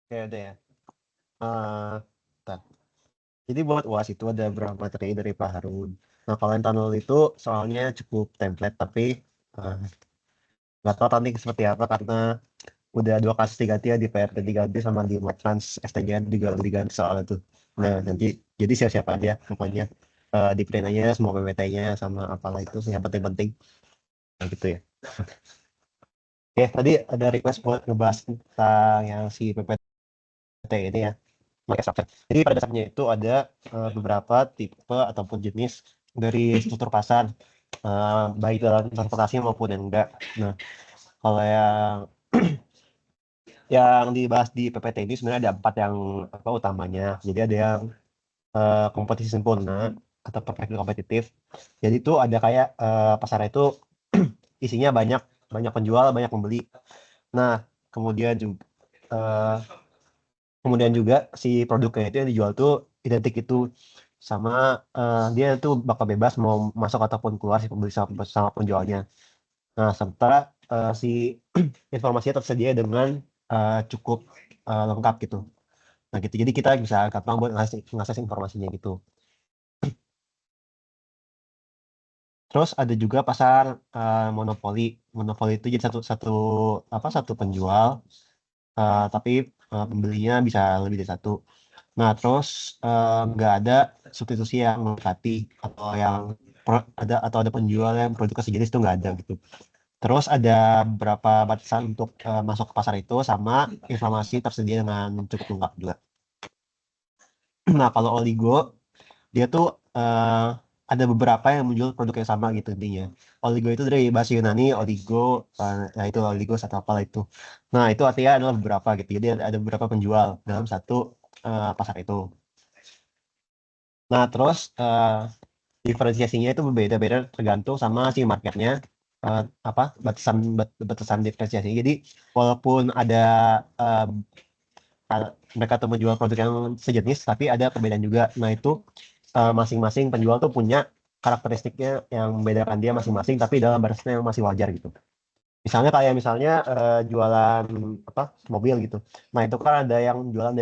Ya udah ya. Bentar. Jadi buat UAS itu ada beberapa materi dari Pak Harun. Nah, kalau yang tahun lalu itu soalnya cukup template, tapi eh, nggak tahu nanti seperti apa karena udah 2 kasus diganti ya, di PRT diganti sama di Matrans STGN juga diganti soal itu. Nah, nanti jadi siap-siap aja pokoknya, di print aja semua PPT-nya sama apalah itu yang penting-penting. Nah, gitu ya. Oke, tadi ada request buat ngebahas tentang yang si PPT ini ya. Pakai structure. Jadi pada dasarnya itu ada beberapa tipe ataupun jenis dari struktur pasar, baik dalam transportasi maupun yang enggak. Nah, kalau yang dibahas di PPT ini sebenarnya ada 4 yang apa utamanya. Jadi ada yang kompetisi sempurna atau perfectly kompetitif. Jadi itu ada kayak pasar itu isinya banyak banyak penjual, banyak pembeli. Nah, kemudian juga kemudian juga si produknya itu yang dijual tuh identik itu sama, dia tuh bakal bebas mau masuk ataupun keluar si pembeli sama penjualnya. Nah, serta si informasinya tersedia dengan cukup lengkap gitu. Nah, gitu. Jadi kita bisa gampang buat ngakses informasinya gitu. Terus ada juga pasar monopoli. Monopoli itu jadi satu satu apa satu penjual, tapi pembelinya bisa lebih dari satu. Nah, terus nggak ada substitusi yang mendekati atau ada penjual yang produknya sejenis itu nggak ada gitu. Terus ada beberapa batasan untuk masuk ke pasar itu sama informasi tersedia dengan cukup lengkap juga. Nah, kalau oligo dia tuh ada beberapa yang menjual produk yang sama gitu intinya. Oligo itu dari bahasa Yunani oligo, ya itu oligos atau apalah itu. Nah, itu artinya adalah beberapa gitu. Jadi ada beberapa penjual dalam satu pasar itu. Nah, terus diferensiasinya itu berbeda-beda tergantung sama si marketnya, apa batasan diferensiasi. Jadi walaupun ada eh, mereka tuh menjual produk yang sejenis, tapi ada perbedaan juga. Nah, itu masing-masing penjual tuh punya karakteristiknya yang membedakan dia masing-masing, tapi dalam batasnya yang masih wajar gitu. Misalnya jualan apa mobil gitu. Nah, itu kan ada yang jualan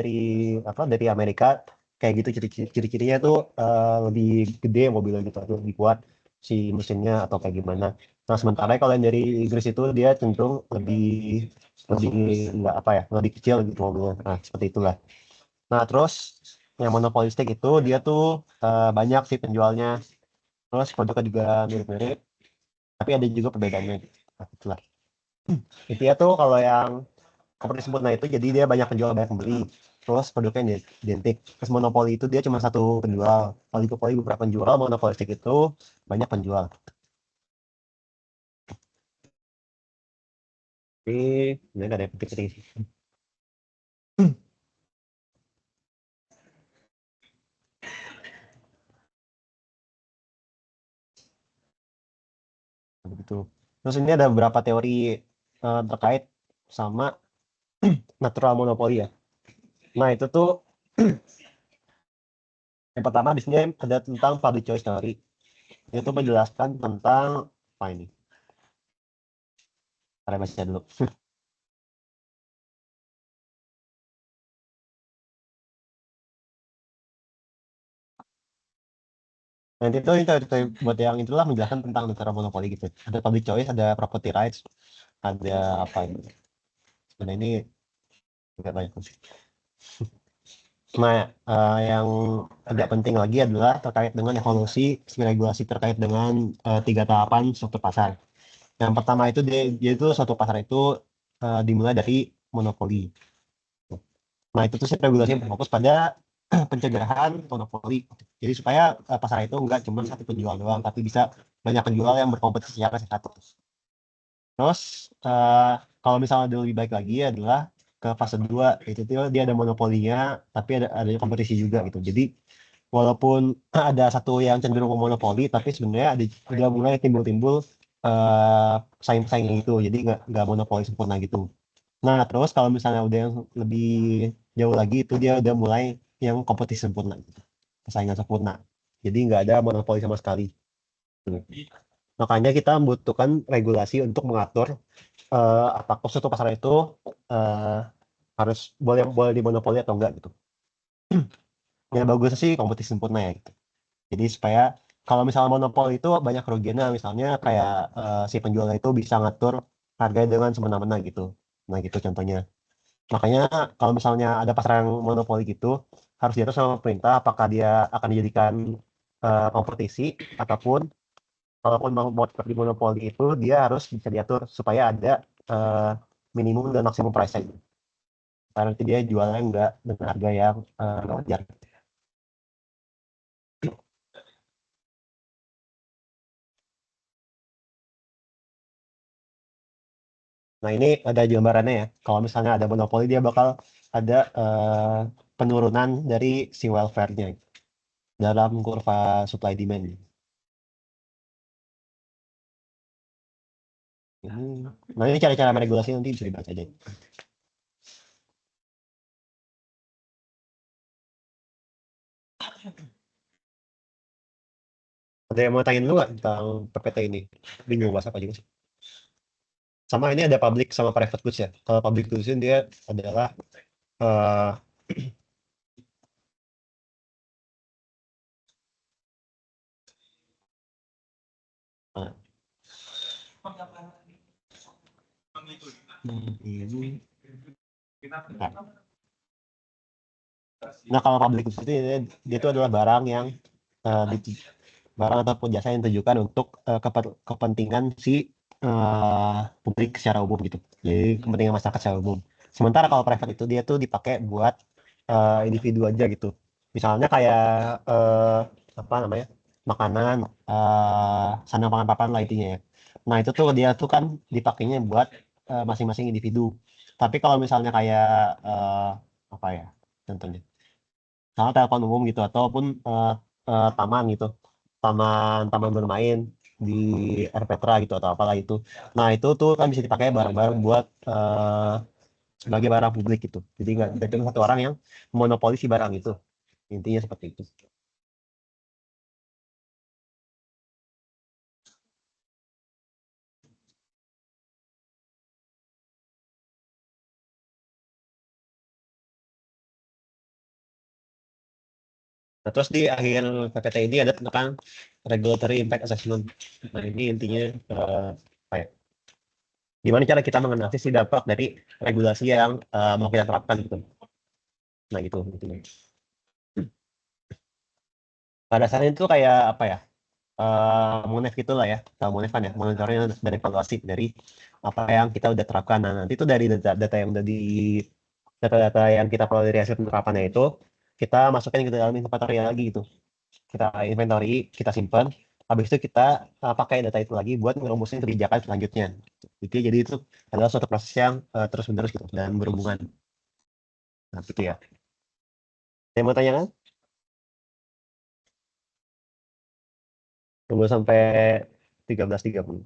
dari Amerika kayak gitu, ciri-cirinya tuh lebih gede mobilnya gitu atau lebih kuat si mesinnya atau kayak gimana. Nah, sementara kalau yang dari Inggris itu dia cenderung lebih lebih nggak apa ya, lebih kecil gitu mobilnya. Nah, seperti itulah. Nah, terus yang monopolistik itu dia tuh banyak sih penjualnya. Terus produknya juga mirip-mirip, tapi ada juga perbedaannya gitu. Nah, itulah. Intinya tuh kalau yang seperti sempurna itu jadi dia banyak penjual banyak pembeli, terus produknya identik. Terus monopoli itu dia cuma satu penjual, oligopoli beberapa penjual, monopolistik itu banyak penjual. Tapi sebenarnya nggak ada yang penting-penting sih. Begitu. Terus ini ada beberapa teori terkait sama natural monopoli ya. Nah, itu tuh yang pertama di sini ada tentang public choice theory. Itu menjelaskan tentang apa ini? Saya baca dulu. Nanti itu buat yang itulah menjelaskan tentang negara monopoli gitu. Ada public choice, ada property rights, ada apa ini. Sebenarnya ini nggak banyak sih. Nah, yang agak penting lagi adalah terkait dengan evolusi regulasi terkait dengan 3 tahapan struktur pasar. Yang pertama itu dia itu suatu pasar itu dimulai dari monopoli. Nah, itu tuh regulasi yang berfokus pada pencegahan monopoli. Jadi supaya pasar itu enggak cuma satu penjual doang, tapi bisa banyak penjual yang berkompetisi secara sehat. Terus kalau misalnya dia lebih baik lagi adalah ke fase 2 itu tuh dia ada monopolinya tapi ada kompetisi juga gitu. Jadi walaupun ada satu yang cenderung monopoli tapi sebenarnya udah mulai timbul-timbul pesaing-pesaing itu. Jadi nggak monopoli sempurna gitu. Nah, terus kalau misalnya udah yang lebih jauh lagi itu dia udah mulai yang kompetisi sempurna gitu. Persaingan sempurna. Jadi nggak ada monopoli sama sekali. Makanya kita membutuhkan regulasi untuk mengatur apakah suatu pasar itu eh, harus boleh boleh dimonopoli atau enggak gitu. Yang bagus sih kompetisi sempurna ya gitu. Jadi supaya kalau misalnya monopoli itu banyak kerugiannya, misalnya kayak si penjual itu bisa ngatur harga dengan semena-mena gitu. Nah gitu contohnya. Makanya kalau misalnya ada pasar yang monopoli gitu, harus diatur sama pemerintah apakah dia akan dijadikan kompetisi ataupun kalaupun mau seperti monopoli itu dia harus bisa diatur supaya ada eh, minimum dan maksimum price tag. Karena nanti dia jualnya enggak dengan harga yang nggak wajar. Nah ini ada gambarannya ya. Kalau misalnya ada monopoli dia bakal ada penurunan dari si welfare-nya dalam kurva supply demand. Nah ini cara-cara meregulasi nanti bisa dibaca aja. Ada yang mau tanyain dulu nggak tentang PPT ini? Bingung bahasa apa juga sih. Sama ini ada public sama private goods ya. Kalau public goods ini dia adalah eh ini. Nah, kalau public goods itu dia itu adalah barang yang eh, di- barang ataupun jasa yang ditujukan untuk kepentingan si publik secara umum gitu. Jadi kepentingan masyarakat secara umum. Sementara kalau private itu dia tuh dipakai buat individu aja gitu. Misalnya kayak eh, apa namanya? Makanan, sandang pangan papan lah intinya ya. Nah, itu tuh dia tuh kan dipakainya buat masing-masing individu. Tapi kalau misalnya kayak apa ya? Contohnya sama telepon umum gitu ataupun taman gitu taman taman bermain di RPTRA gitu atau apalah itu nah itu tuh kan bisa dipakai bareng-bareng buat sebagai barang publik gitu jadi nggak cuma satu orang yang monopoli si barang itu intinya seperti itu. Nah, terus di akhir PPT ini ada tentang regulatory impact assessment. Nah ini intinya apa ya, gimana cara kita menganalisis dampak dari regulasi yang mau kita terapkan gitu. Nah gitu intinya. Pada saat itu kayak apa ya? Monef gitulah ya. Tahu Monef kan ya, monitoring dan evaluasi dari apa yang kita udah terapkan. Nah, nanti itu dari data-data yang udah di data-data yang kita peroleh dari hasil penerapannya itu kita masukkan ke dalam inventory lagi gitu. Kita inventory, kita simpan. Habis itu kita pakai data itu lagi buat ngerumusin kebijakan selanjutnya. Jadi itu adalah suatu proses yang terus-menerus gitu dan berhubungan. Nah, gitu ya. Saya mau tanya kan? Tunggu sampai 13.30.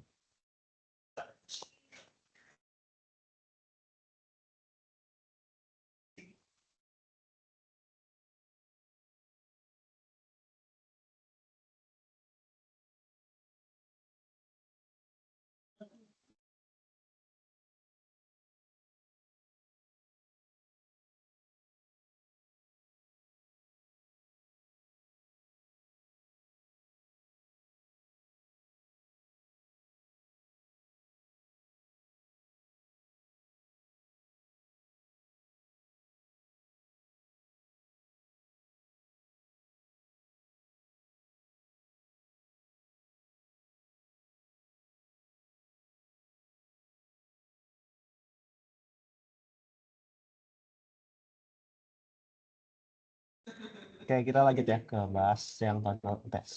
Oke, kita lanjut ya ke bahas yang tentang tes.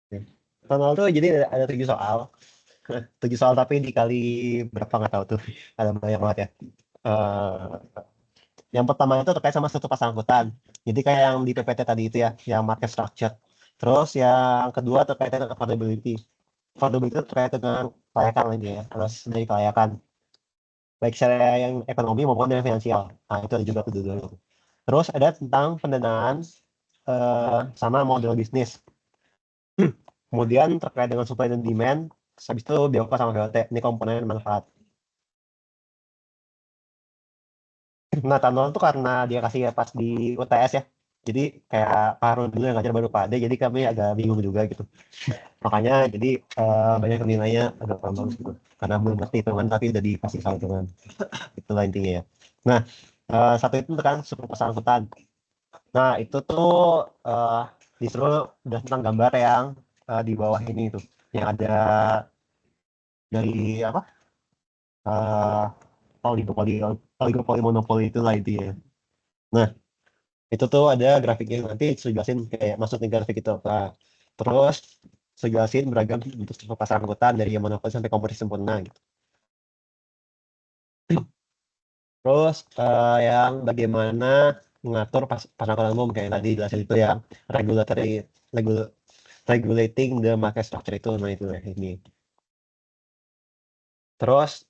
Oke. Total tuh jadi ada 7 soal. 7 soal tapi dikali berapa nggak tahu tuh. Ada banyak banget ya. Eh, yang pertama itu terkait sama struktur pasang angkutan. Jadi kayak yang di PPT tadi itu ya, yang market structure. Terus yang kedua terkait dengan affordability. Affordability itu terkait dengan kelayakan lagi ya. Terus dari kelayakan. Baik secara yang ekonomi maupun yang finansial. Nah itu ada juga tuh dua. Terus ada tentang pendanaan sama model bisnis. Kemudian terkait dengan supply dan demand, Terus habis itu BOK sama VLT, ini komponen manfaat. Nah, tahun tuh karena dia kasih pas di UTS ya. Jadi kayak Pak Harun dulu yang ngajar baru Pak Ade, jadi kami agak bingung juga gitu. Makanya jadi banyak yang nilainya agak kurang bagus gitu. Karena belum ngerti hitungan tapi udah dikasih soal hitungan. Itulah intinya ya. Nah, satu itu kan suku pesangkutan. Nah, itu tuh eh disuruh udah tentang gambar yang di bawah ini tuh. Yang ada dari apa? eh oligopoli, oligopoli monopoli itu lah intinya. Nah, itu tuh ada grafiknya nanti saya jelasin kayak maksudnya grafik itu apa. Terus saya jelasin beragam bentuk pasangan angkutan dari yang monopoli sampai kompetisi sempurna gitu. Terus yang bagaimana mengatur pasar angkutan umum kayak tadi jelasin itu yang regulatory regul- regulating the market structure itu, nah itu ya ini. Terus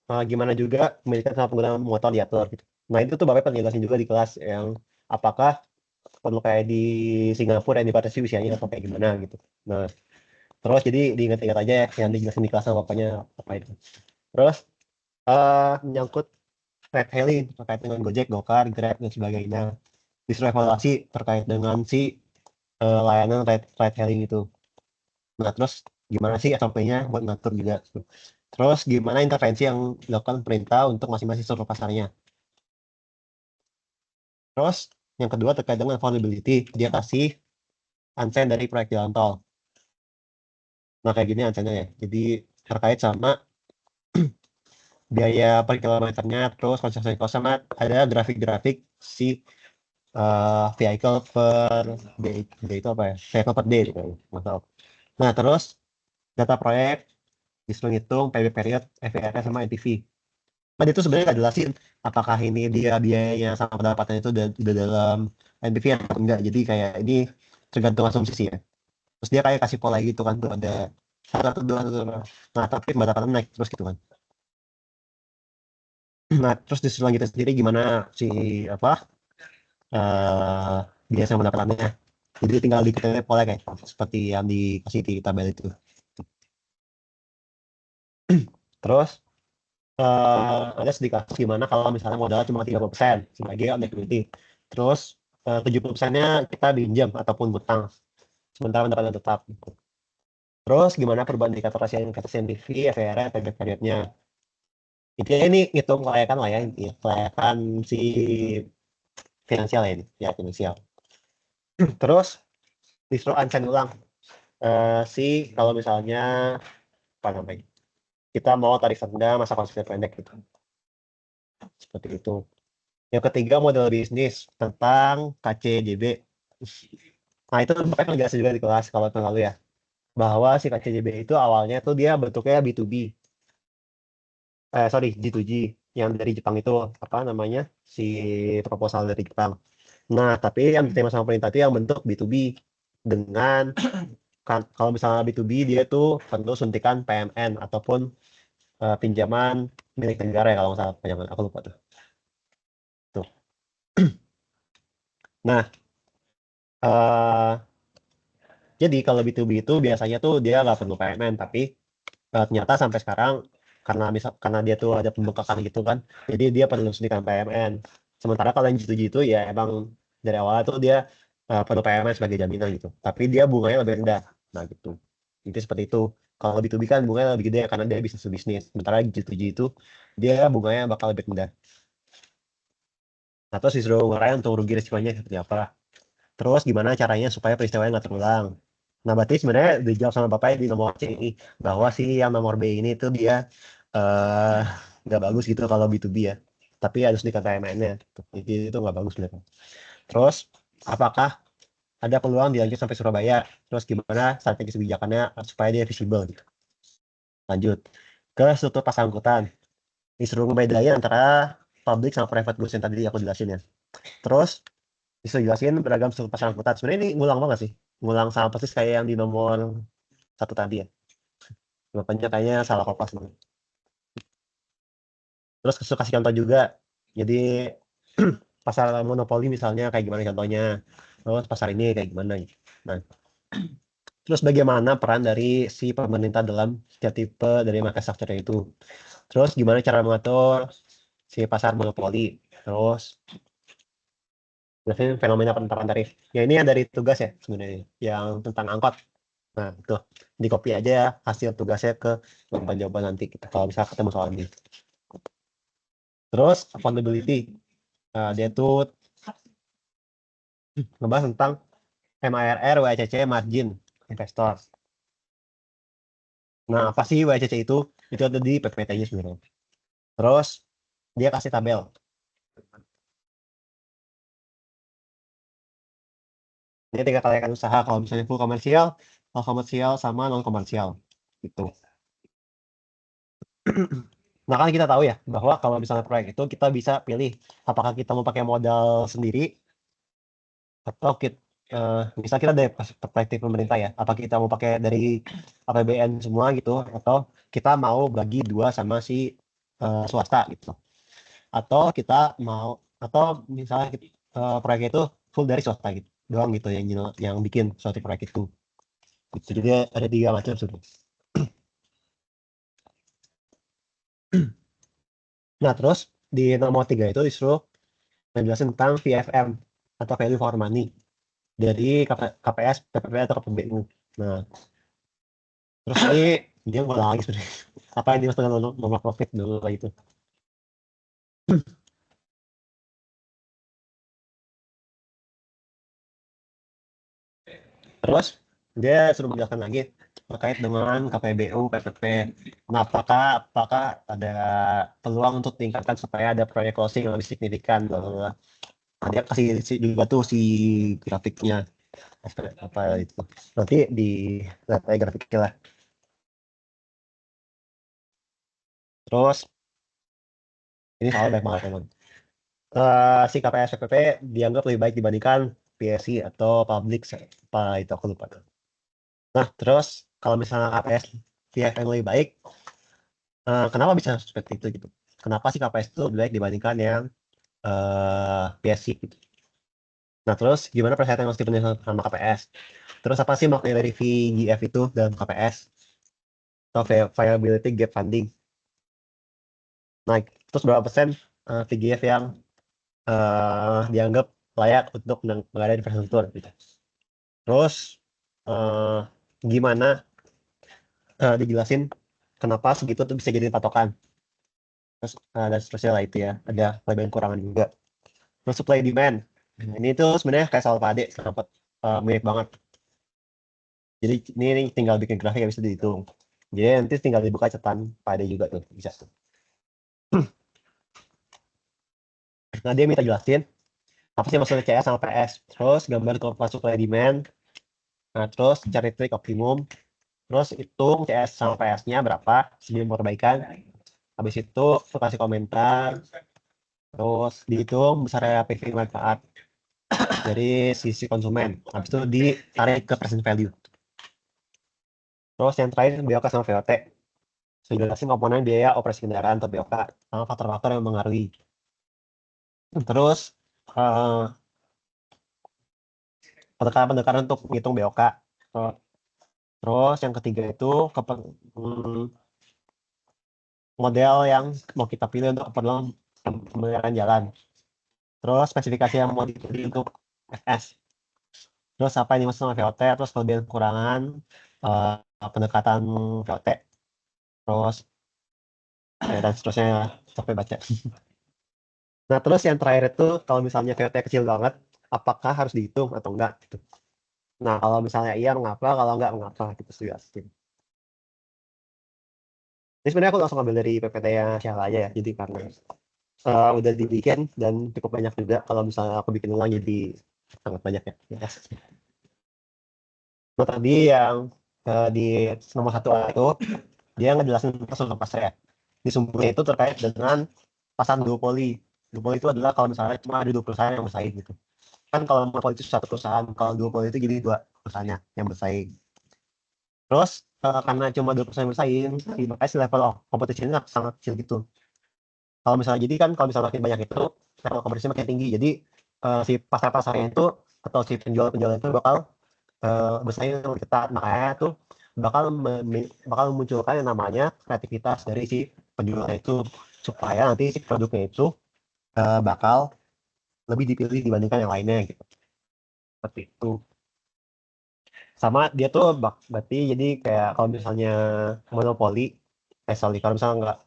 gimana juga kepemilikan sama penggunaan motor diatur gitu. Nah itu tuh Bapak pernah jelasin juga di kelas yang apakah perlu kayak di Singapura yang dibatasi usianya atau kayak gimana gitu. Nah terus jadi diingat-ingat aja ya yang dijelasin di kelas sama bapaknya apa itu. Terus menyangkut ride hailing terkait dengan Gojek, Gokar, Grab dan sebagainya. Disuruh evaluasi terkait dengan si layanan ride hailing itu. Nah terus gimana sih SOP-nya buat ngatur juga. Terus gimana intervensi yang dilakukan pemerintah untuk masing-masing seluruh pasarnya. Terus yang kedua terkait dengan affordability, dia kasih ansen dari proyek jalan tol. Nah kayak gini ansennya ya. Jadi terkait sama biaya per kilometernya, terus construction cost sama ada grafik-grafik si vehicle per day, day itu apa ya? Vehicle per day gitu. Mantap. Nah terus data proyek disuruh ngitung PB period, FVR sama NPV. Nah itu sebenarnya nggak jelasin apakah ini dia biayanya sama pendapatannya itu udah dalam NPV atau enggak. Jadi kayak ini tergantung asumsi sih ya. Terus dia kayak kasih pola gitu kan tuh ada satu dua satu dua. Nah tapi pendapatan naik terus gitu kan. Nah terus disuruh lanjutin sendiri gimana si apa biasa pendapatannya. Jadi tinggal diikutin aja pola kayak seperti yang dikasih di tabel itu. Terus ada sedikit kasus gimana kalau misalnya modalnya cuma 30% sebagai on equity. Terus 70%-nya kita pinjam ataupun utang. Sementara pendapatan tetap. Terus gimana perubahan indikator rasio investasi NPV, FR, payback periodnya. Intinya ini ngitung kelayakan lah ya, kelayakan si finansial ya ini, ya finansial. Terus disuruh unchain ulang si kalau misalnya apa namanya kita mau tarif rendah masa konsumsi pendek gitu. Seperti itu. Yang ketiga model bisnis tentang KCJB. Nah itu Bapak kan jelasin juga di kelas kalau tahun lalu ya. Bahwa si KCJB itu awalnya tuh dia bentuknya B2B. Sorry, G2G. Yang dari Jepang itu, apa namanya, si proposal dari Jepang. Nah, tapi yang diterima sama pemerintah itu yang bentuk B2B. Dengan, kan, kalau misalnya B2B dia tuh perlu suntikan PMN ataupun pinjaman milik negara ya kalau nggak salah pinjaman. Aku lupa tuh. Tuh. Nah, eh jadi kalau B2B itu biasanya tuh dia nggak perlu PMN, tapi ternyata sampai sekarang karena dia tuh ada pembengkakan gitu kan, jadi dia perlu suntikan PMN. Sementara kalau yang G2G itu ya emang dari awal tuh dia perlu PMN sebagai jaminan gitu, tapi dia bunganya lebih rendah. Nah gitu. Itu seperti itu. Kalau B2B kan bunganya lebih gede karena dia bisnis to bisnis. Sementara G2G itu dia bunganya bakal lebih rendah. Atau disuruh ngurangin untuk rugi resikonya seperti apa. Terus gimana caranya supaya peristiwanya nggak terulang. Nah, berarti sebenarnya dijawab sama Bapak di nomor C ini, bahwa si yang nomor B ini tuh dia eh nggak bagus gitu kalau B2B ya. Tapi harus dikata MN-nya. Jadi itu nggak bagus sebenarnya. Terus, apakah ada peluang dilanjut sampai Surabaya? Terus gimana strategi kebijakannya supaya dia visible gitu. Lanjut. Ke struktur pasang angkutan. Disuruh ngebedain antara public sama private goods yang tadi aku jelasin ya. Terus, bisa jelasin beragam struktur pasang angkutan. Sebenarnya ini ngulang banget sih. Ngulang sama persis kayak yang di nomor satu tadi ya. Makanya kayaknya salah kopas banget. Terus kasih contoh juga. Jadi pasar monopoli misalnya kayak gimana contohnya. Terus pasar ini kayak gimana gitu. Nah, Terus bagaimana peran dari si pemerintah dalam setiap tipe dari market structure itu. Terus gimana cara mengatur si pasar monopoli. Terus jelasin fenomena penetapan tarif. Ya ini yang dari tugas ya sebenarnya, yang tentang angkot. Nah itu di copy aja ya hasil tugasnya ke jawaban-jawaban nanti kita kalau misalnya ketemu soal ini. Terus accountability. Nah, dia tuh ngebahas tentang MIRR, WACC, margin investor. Nah, apa sih WACC itu? Itu ada di PPT-nya sebenarnya. Terus dia kasih tabel. Dia 3 kelayakan usaha kalau misalnya full komersial, komersial sama non komersial. Gitu. Nah kan kita tahu ya bahwa kalau misalnya proyek itu kita bisa pilih apakah kita mau pakai modal sendiri atau kita misal kita dari perspektif pemerintah ya, apa kita mau pakai dari APBN semua gitu atau kita mau bagi dua sama si swasta gitu. Atau kita mau atau misalnya proyek itu full dari swasta gitu doang gitu yang bikin suatu proyek itu. Gitu. Jadi ada 3 macam sebenarnya. Nah, terus di nomor 3 itu disuruh menjelaskan tentang VFM atau value for money dari KPS, PPP atau KPBU. Nah, terus ini dia ngulang lagi sebenarnya. Apa yang dimaksud dengan nomor profit dulu lah itu. Terus dia suruh menjelaskan lagi terkait dengan KPBU, PPP. Nah, apakah ada peluang untuk tingkatkan supaya ada proyek closing yang lebih signifikan? Bla, bla, bla. Nah, dia kasih juga tuh si grafiknya apa itu. Nanti di lihat grafiknya lah. Terus ini soal banyak banget teman. Si KPS PPP dianggap lebih baik dibandingkan PSI atau public apa itu aku lupa. Nah, terus kalau misalnya KPS VFM lebih baik, kenapa bisa seperti itu gitu? Kenapa sih KPS itu lebih baik dibandingkan yang PSI gitu? Nah, terus gimana persyaratan yang harus dipenuhi sama KPS? Terus apa sih makna dari VGF itu dalam KPS? Atau viability gap funding? Nah, terus berapa persen VGF yang dianggap layak untuk mengadakan infrastruktur gitu. Terus eh, gimana dijelasin kenapa segitu tuh bisa jadi patokan. Terus ada seterusnya lah itu ya, ada kelebihan kurangan juga. Terus supply demand. Nah, ini tuh sebenarnya kayak soal pade, sempat mirip banget. Jadi ini tinggal bikin grafik yang bisa dihitung. Jadi nanti tinggal dibuka catatan pade juga tuh bisa. Nah dia minta jelasin apa sih maksudnya CS sama PS. Terus gambar kelompok supply demand. Nah terus cari trik optimum. Terus hitung CS sama PS-nya berapa sebelum perbaikan. Habis itu lu kasih komentar. Terus dihitung besarnya PV manfaat dari sisi konsumen. Habis itu ditarik ke present value. Terus yang terakhir BOK sama VOT. Jelasin komponen biaya operasi kendaraan atau BOK sama faktor-faktor yang mempengaruhi. Terus pendekatan-pendekatan untuk menghitung BOK. Terus yang ketiga itu model yang mau kita pilih untuk keperluan pemeliharaan jalan. Terus spesifikasi yang mau dipilih untuk FS. Terus apa yang dimaksud sama VOT, terus kelebihan kekurangan pendekatan VOT. Terus dan seterusnya sampai baca. Nah, terus yang terakhir itu kalau misalnya VOT kecil banget, apakah harus dihitung atau enggak gitu. Nah, kalau misalnya iya mengapa, kalau enggak mengapa gitu sih. Jadi sebenarnya aku langsung ambil dari PPT-nya Syahla aja ya. Jadi karena udah dibikin dan cukup banyak juga kalau misalnya aku bikin ulang jadi sangat banyak ya. Yes. Nah tadi yang di nomor 1A itu dia ngejelasin tentang pasar ya. Di sumbernya itu terkait dengan pasar duopoli. Duopoli itu adalah kalau misalnya cuma ada 2 perusahaan yang bersaing gitu. Kan kalau monopoli itu satu perusahaan, kalau duopoli itu jadi 2 perusahaannya yang bersaing. Terus karena cuma 2 perusahaan yang bersaing, makanya si level of competition-nya sangat kecil gitu. Kalau misalnya jadi kan kalau misalnya makin banyak itu level kompetisi makin tinggi. Jadi si pasar-pasarnya itu atau si penjual-penjual itu bakal bersaing yang lebih ketat. Makanya tuh bakal memunculkan yang namanya kreativitas dari si penjualnya itu, supaya nanti si produknya itu bakal lebih dipilih dibandingkan yang lainnya gitu. Seperti itu. Sama dia tuh berarti jadi kayak kalau misalnya monopoli, sorry, kalau misalnya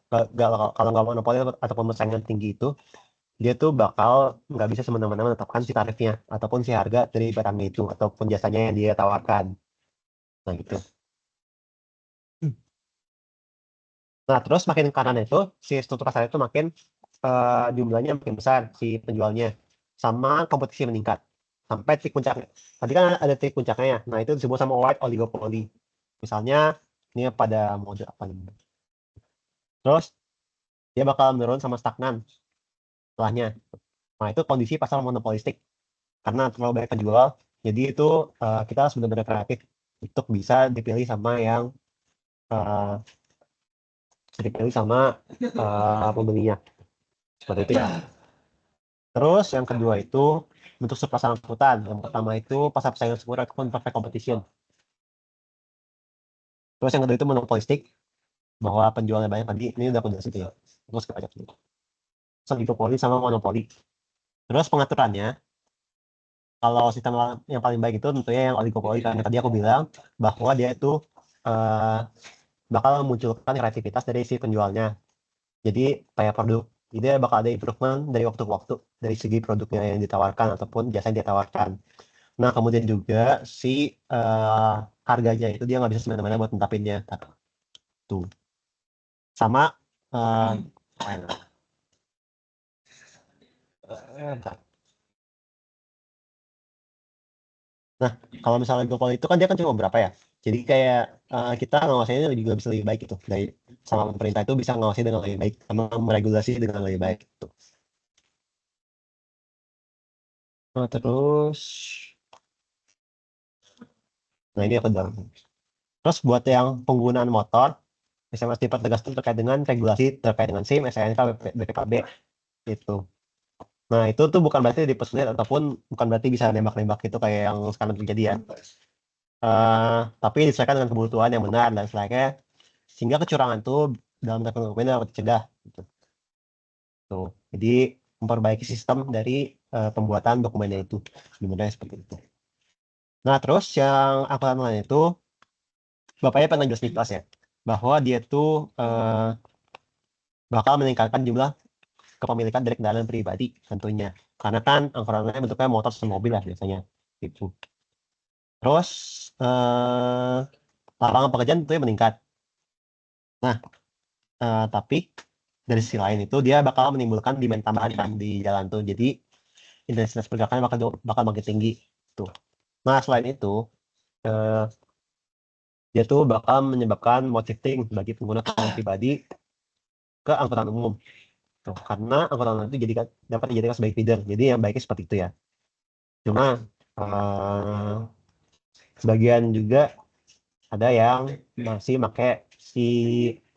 kalau nggak monopoli ataupun persaingan tinggi itu, dia tuh bakal nggak bisa semena-mena menetapkan si tarifnya ataupun si harga dari barangnya itu ataupun jasanya yang dia tawarkan. Nah gitu. Nah terus makin kanan itu si struktur pasar itu makin jumlahnya makin besar si penjualnya, sama kompetisi meningkat sampai titik puncaknya. Tadi kan ada titik puncaknya ya. Nah itu disebut sama white oligopoly. Misalnya ini pada mode apa nih? Terus dia bakal menurun sama stagnan setelahnya. Nah itu kondisi pasar monopolistik karena terlalu banyak penjual. Jadi itu kita harus benar-benar kreatif untuk bisa dipilih sama yang uh, dipilih sama pembelinya. Seperti itu ya. Terus yang kedua itu bentuk pasar angkutan. Yang pertama itu pasar persaingan sempurna ataupun perfect competition. Terus yang kedua itu monopolistik, bahwa penjualnya banyak tadi. Ini udah aku jelasin ya. Terus kita aja dulu. Terus oligopoli sama monopoli. Terus pengaturannya, kalau sistem yang paling baik itu tentunya yang oligopoli. Karena tadi aku bilang bahwa dia itu eh, bakal memunculkan kreativitas dari si penjualnya. Jadi kayak produk, jadi bakal ada improvement dari waktu ke waktu dari segi produknya yang ditawarkan ataupun jasa yang ditawarkan. Nah, kemudian juga si harganya itu dia nggak bisa semena-mena buat netapinnya. Tuh. Sama apa ya? Bentar. Nah, kalau misalnya duopoli itu kan dia kan cuma berapa ya? Jadi kayak kita ngawasinnya juga bisa lebih baik gitu. Dari sama pemerintah itu bisa ngawasi dengan lebih baik sama meregulasi dengan lebih baik gitu. Nah, terus nah ini aku bilang. Terus buat yang penggunaan motor, SMS dipertegas itu terkait dengan regulasi terkait dengan SIM, SNK, BPKB itu. Nah, itu tuh bukan berarti dipersulit ataupun bukan berarti bisa nembak-nembak gitu kayak yang sekarang terjadi ya. Tapi disesuaikan dengan kebutuhan yang benar dan selayaknya sehingga kecurangan tuh dalam dokumen dapat dicegah gitu. Tuh. Jadi memperbaiki sistem dari pembuatan dokumennya itu sebenarnya seperti itu. Nah, terus yang aku lain itu Bapaknya pernah jelas di kelas ya bahwa dia tuh bakal meningkatkan jumlah kepemilikan dari kendaraan pribadi tentunya. Karena kan angkutan online bentuknya motor sama mobil lah biasanya gitu. Terus lapangan pekerjaan tentunya meningkat. Nah, tapi dari sisi lain itu dia bakal menimbulkan demand tambahan kan di jalan tuh. Jadi intensitas pergerakannya bakal makin tinggi tuh. Nah, selain itu eh, dia tuh bakal menyebabkan mode shifting bagi pengguna kendaraan pribadi ke angkutan umum. Tuh, karena angkutan umum itu dapat dijadikan sebagai feeder. Jadi yang baiknya seperti itu ya. Cuma eh, sebagian juga ada yang masih pakai si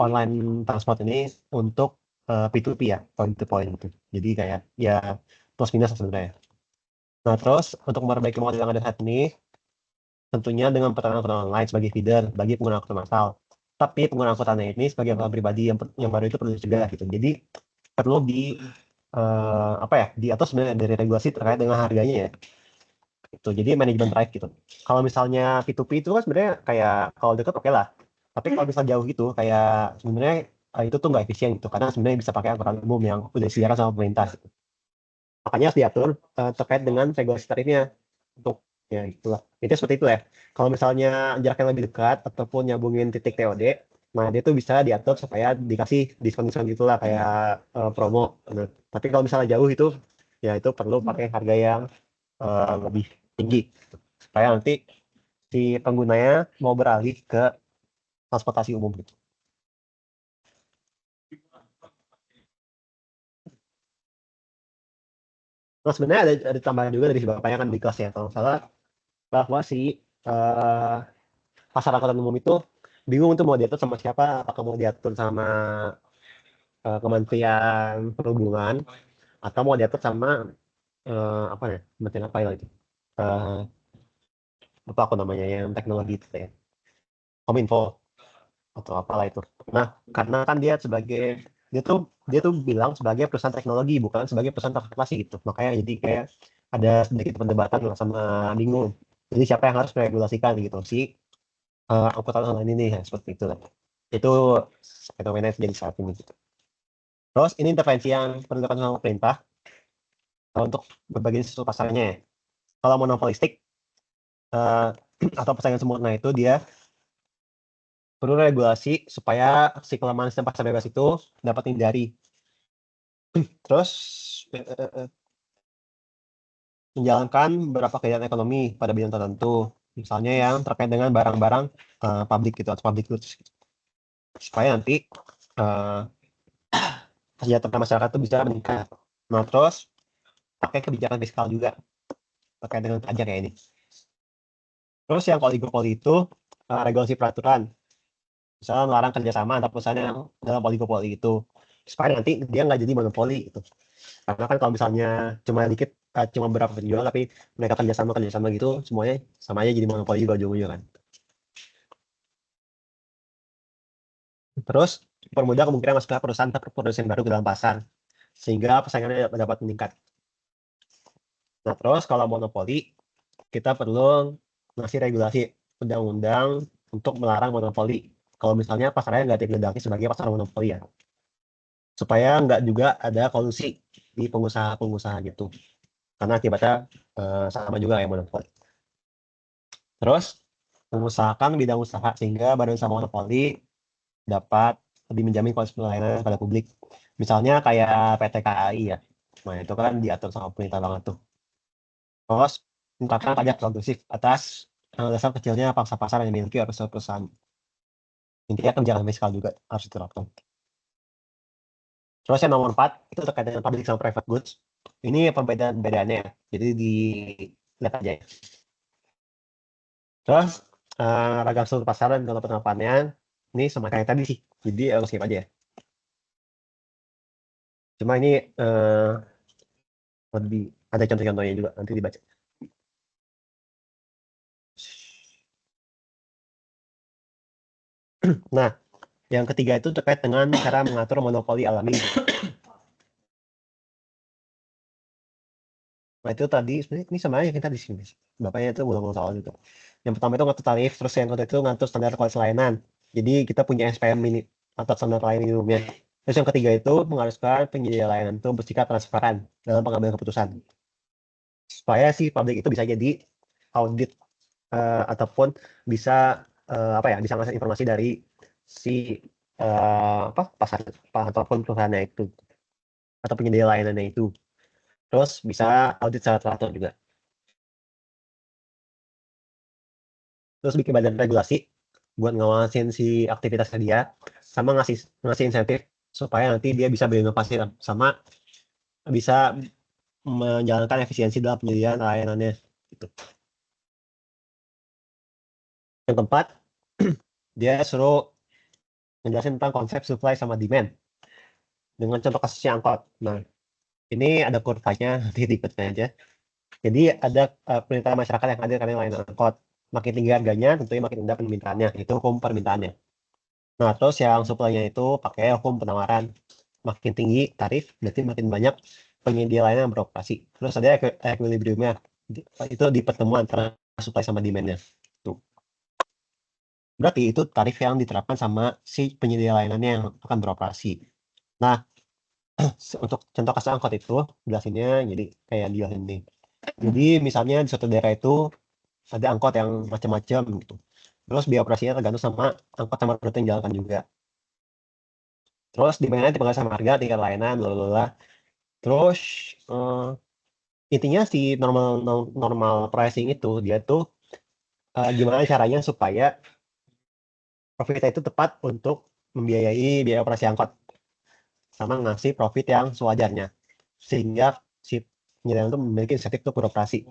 online transport ini untuk P2P ya, point to point itu. Jadi kayak ya plus minus sebenarnya. Nah, terus untuk memperbaiki model yang ada saat ini, tentunya dengan petanan angkutan online sebagai feeder bagi pengguna angkutan massal. Tapi pengguna angkutannya ini sebagai angkutan pribadi yang baru itu perlu dicegah gitu. Jadi perlu apa ya, diatur sebenarnya dari regulasi terkait dengan harganya ya. Itu jadi manajemen drive gitu. Kalau misalnya P2P itu kan sebenarnya kayak kalau deket oke lah. Tapi kalau misalnya jauh gitu kayak sebenarnya itu tuh nggak efisien gitu karena sebenarnya bisa pakai angkutan umum yang udah disediakan sama pemerintah gitu. Makanya harus diatur terkait dengan regulasi tarifnya untuk ya itulah. Itu seperti itu ya. Kalau misalnya jarak yang lebih dekat ataupun nyambungin titik TOD, nah dia tuh bisa diatur supaya dikasih diskon-diskon gitulah kayak promo. Nah, tapi kalau misalnya jauh itu ya itu perlu pakai harga yang lebih tinggi supaya nanti si penggunanya mau beralih ke transportasi umum gitu. Nah sebenarnya ada tambahan juga dari si bapaknya kan di kelas ya kalau nggak salah bahwa si eh, pasar angkutan umum itu bingung tuh mau diatur sama siapa, apakah mau diatur sama Kementerian Perhubungan atau mau diatur sama apa ya, Kementerian apa ya itu, Eh, lupa aku namanya yang teknologi itu ya, Kominfo atau apalah itu. Nah, karena kan dia tuh bilang sebagai perusahaan teknologi bukan sebagai perusahaan transportasi gitu. Makanya jadi kayak ada sedikit perdebatan lah sama bingung. Jadi siapa yang harus meregulasikan gitu si angkutan online ini ya, seperti itu lah. Itu fenomena yang terjadi saat ini gitu. Terus ini intervensi yang perlu dilakukan sama pemerintah untuk berbagai sesuatu pasarnya ya. Kalau monopolistik eh, atau persaingan sempurna itu dia perlu regulasi supaya si kelemahan sistem pasar bebas itu dapat dihindari. Terus menjalankan beberapa kegiatan ekonomi pada bidang tertentu, misalnya yang terkait dengan barang-barang publik gitu atau public goods, supaya nanti uh, kesejahteraan masyarakat itu bisa meningkat. Nah, terus pakai kebijakan fiskal juga terkait dengan pajak ya ini. Terus yang oligopoli itu regulasi peraturan, misalnya melarang kerjasama antar perusahaan yang dalam oligopoli itu, supaya nanti dia nggak jadi monopoli gitu. Karena kan kalau misalnya cuma dikit, cuma beberapa penjual tapi mereka kerjasama gitu, semuanya sama aja jadi monopoli juga ujung-ujungnya kan. Terus permudah kemungkinan masuknya perusahaan produsen baru ke dalam pasar sehingga persaingannya dapat meningkat. Nah, terus kalau monopoli kita perlu ngasih regulasi undang-undang untuk melarang monopoli. Kalau misalnya pasarnya nggak digedaki sebagai pasar monopoli ya, supaya nggak juga ada kolusi di pengusaha-pengusaha gitu. Karena akibatnya sama juga kayak monopoli. Terus mengusahakan bidang usaha sehingga badan usaha monopoli dapat lebih menjamin kualitas pelayanan pada publik. Misalnya kayak PT KAI ya. Nah, itu kan diatur sama pemerintah banget tuh. Terus menetapkan pajak progresif atas dasar kecilnya pangsa pasar yang dimiliki oleh suatu perusahaan. Intinya kebijakan fiskal juga harus diterapkan. Terus yang nomor 4 itu terkait dengan public sama private goods. Ini perbedaan-bedaannya ya. Jadi dilihat aja ya. Terus ragam struktur pasar dan kalau penerapannya ini sama kayak tadi sih. Jadi harus skip aja ya. Cuma ini lebih ada contoh-contohnya juga nanti dibaca. Nah, yang ketiga itu terkait dengan cara mengatur monopoli alami. Nah, itu tadi sebenarnya ini sama aja kita di sini. Bapaknya itu ulang soal itu. Yang pertama itu ngatur tarif, terus yang kedua itu ngatur standar kualitas layanan. Jadi kita punya SPM mini atau standar layanan minimumnya. Terus yang ketiga itu mengharuskan penyedia layanan itu bersikap transparan dalam pengambilan keputusan. Supaya si publik itu bisa jadi audit ataupun bisa apa ya, bisa ngasih informasi dari si apa pasar ataupun perusahaannya itu atau penyedia layanannya itu. Terus bisa audit secara teratur juga. Terus bikin badan regulasi buat ngawasin si aktivitasnya dia sama ngasih ngasih insentif supaya nanti dia bisa berinovasi sama bisa menjalankan efisiensi dalam penyediaan layanannya gitu. Yang keempat, dia suruh menjelaskan tentang konsep supply sama demand dengan contoh kasusnya angkot. Nah, ini ada kurvanya, nanti diikutnya aja. Jadi ada permintaan masyarakat yang hadir karena layanan angkot. Makin tinggi harganya, tentunya makin rendah permintaannya. Itu hukum permintaannya. Nah, terus yang supply-nya itu pakai hukum penawaran. Makin tinggi tarif, berarti makin banyak penyedia layanan yang beroperasi. Terus ada equilibriumnya. Itu di pertemuan antara supply sama demand-nya. Tuh. Berarti itu tarif yang diterapkan sama si penyedia layanannya yang akan beroperasi. Nah, untuk contoh kasus angkot itu, jelasinnya jadi kayak dia ini. Jadi misalnya di suatu daerah itu ada angkot yang macam-macam gitu. Terus biaya operasinya tergantung sama angkot sama rute yang dijalankan juga. Terus dibayarnya dipengaruhi sama harga, tingkat layanan, bla. Terus intinya si normal normal pricing itu dia tuh gimana caranya supaya profitnya itu tepat untuk membiayai biaya operasi angkot sama ngasih profit yang sewajarnya sehingga si penyedia itu memiliki insentif untuk beroperasi.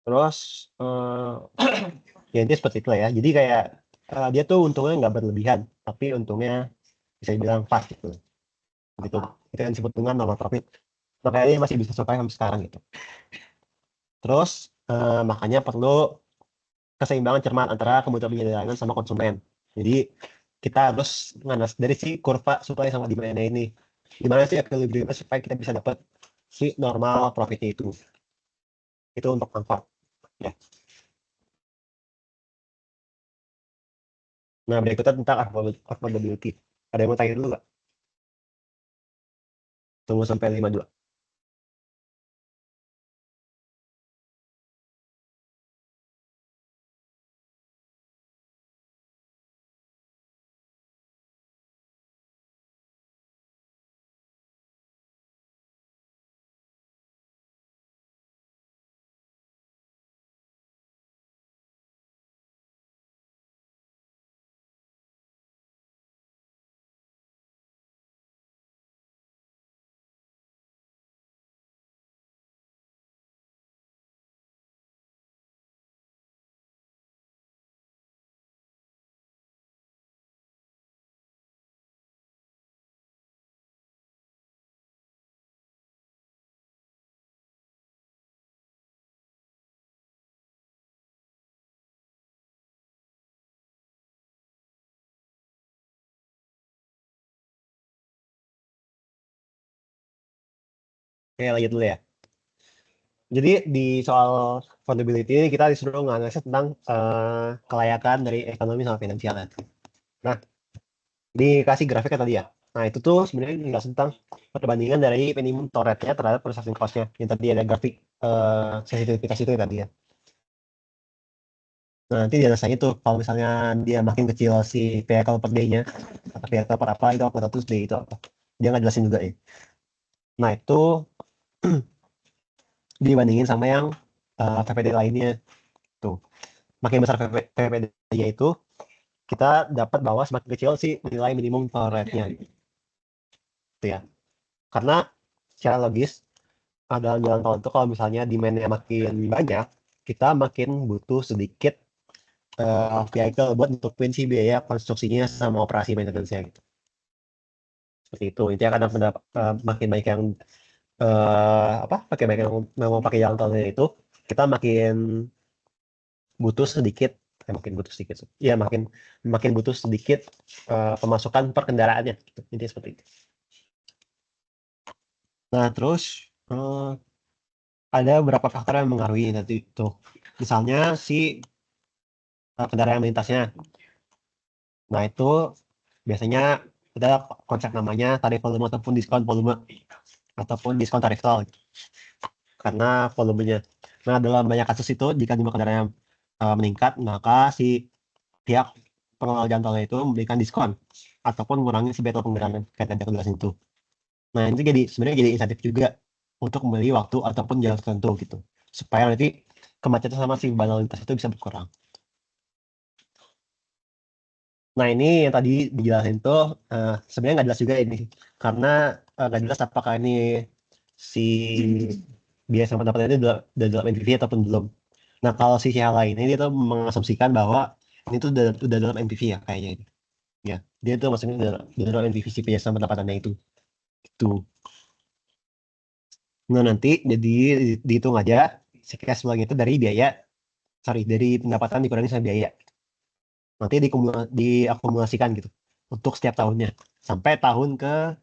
Terus ya intinya seperti itu lah ya. Jadi kayak dia tuh untungnya nggak berlebihan, tapi untungnya bisa dibilang pas gitu. Gitu. Itu yang disebut dengan normal profit. Makanya dia masih bisa survive sampai sekarang gitu. Terus Makanya perlu keseimbangan cermat antara kebutuhan perjalanan sama konsumen. Jadi kita harus nganas dari si kurva supply sama demand ini. Gimana sih equilibrium supaya kita bisa dapat si normal profitnya itu. Itu untuk Angkor. Ya. Nah, berikutnya tentang affordability. Ada yang mau tanya dulu nggak? Tunggu sampai 52. Oke, lanjut dulu ya. Jadi di soal affordability ini kita disuruh nganalisis tentang kelayakan dari ekonomi sama finansial. Nah, dikasih grafiknya tadi ya. Nah, itu tuh sebenarnya nggak tentang perbandingan dari minimum torrentnya terhadap processing cost-nya. Yang tadi ada grafik sensitivitas itu tadi ya. Nah, nanti dia rasanya tuh kalau misalnya dia makin kecil si vehicle per day-nya atau vehicle per apa itu apa status day itu apa. Dia nggak jelasin juga ya. Nah, itu dibandingin sama yang VPD lainnya tuh. Makin besar VPD-nya itu kita dapat bahwa semakin kecil sih nilai minimum torrentnya gitu ya. Karena secara logis dalam jalan tol itu kalau misalnya demand-nya makin banyak, kita makin butuh sedikit vehicle buat nutupin si biaya konstruksinya sama operasi maintenance-nya gitu. Seperti itu. Intinya kadang makin banyak yang pakai banyak yang mau pakai jalan tolnya itu, kita makin butuh sedikit, makin butuh sedikit, ya makin makin butuh sedikit pemasukan per kendaraannya. Gitu. Intinya seperti itu. Nah, terus ada beberapa faktor yang mengaruhi nanti itu. Misalnya si kendaraan melintasnya. Nah, itu biasanya ada konsep namanya tarif volume ataupun diskon volume ataupun diskon tarif tol karena volumenya. Nah, dalam banyak kasus itu jika jumlah kendaraan meningkat, maka si pihak pengelola jalan tol itu memberikan diskon ataupun mengurangi si betul penggunaan kayak tadi aku jelasin itu. Nah, itu jadi sebenarnya jadi insentif juga untuk membeli waktu ataupun jalan tertentu gitu supaya nanti kemacetan sama si lalu lintas itu bisa berkurang. Nah, ini yang tadi dijelasin tuh sebenarnya nggak jelas juga ini karena nggak jelas apakah ini si biaya sama pendapatan itu udah dalam NPV ataupun belum. Nah, kalau si yang lain ini dia tuh mengasumsikan bahwa ini tuh udah dalam NPV ya kayaknya ini. Ya, dia tuh maksudnya udah dalam NPV si biaya sama pendapatannya itu. Itu. Nah, nanti jadi dihitung aja si cash flow itu dari biaya, sorry, dari pendapatan dikurangi sama biaya. Nanti diakumulasikan gitu untuk setiap tahunnya sampai tahun ke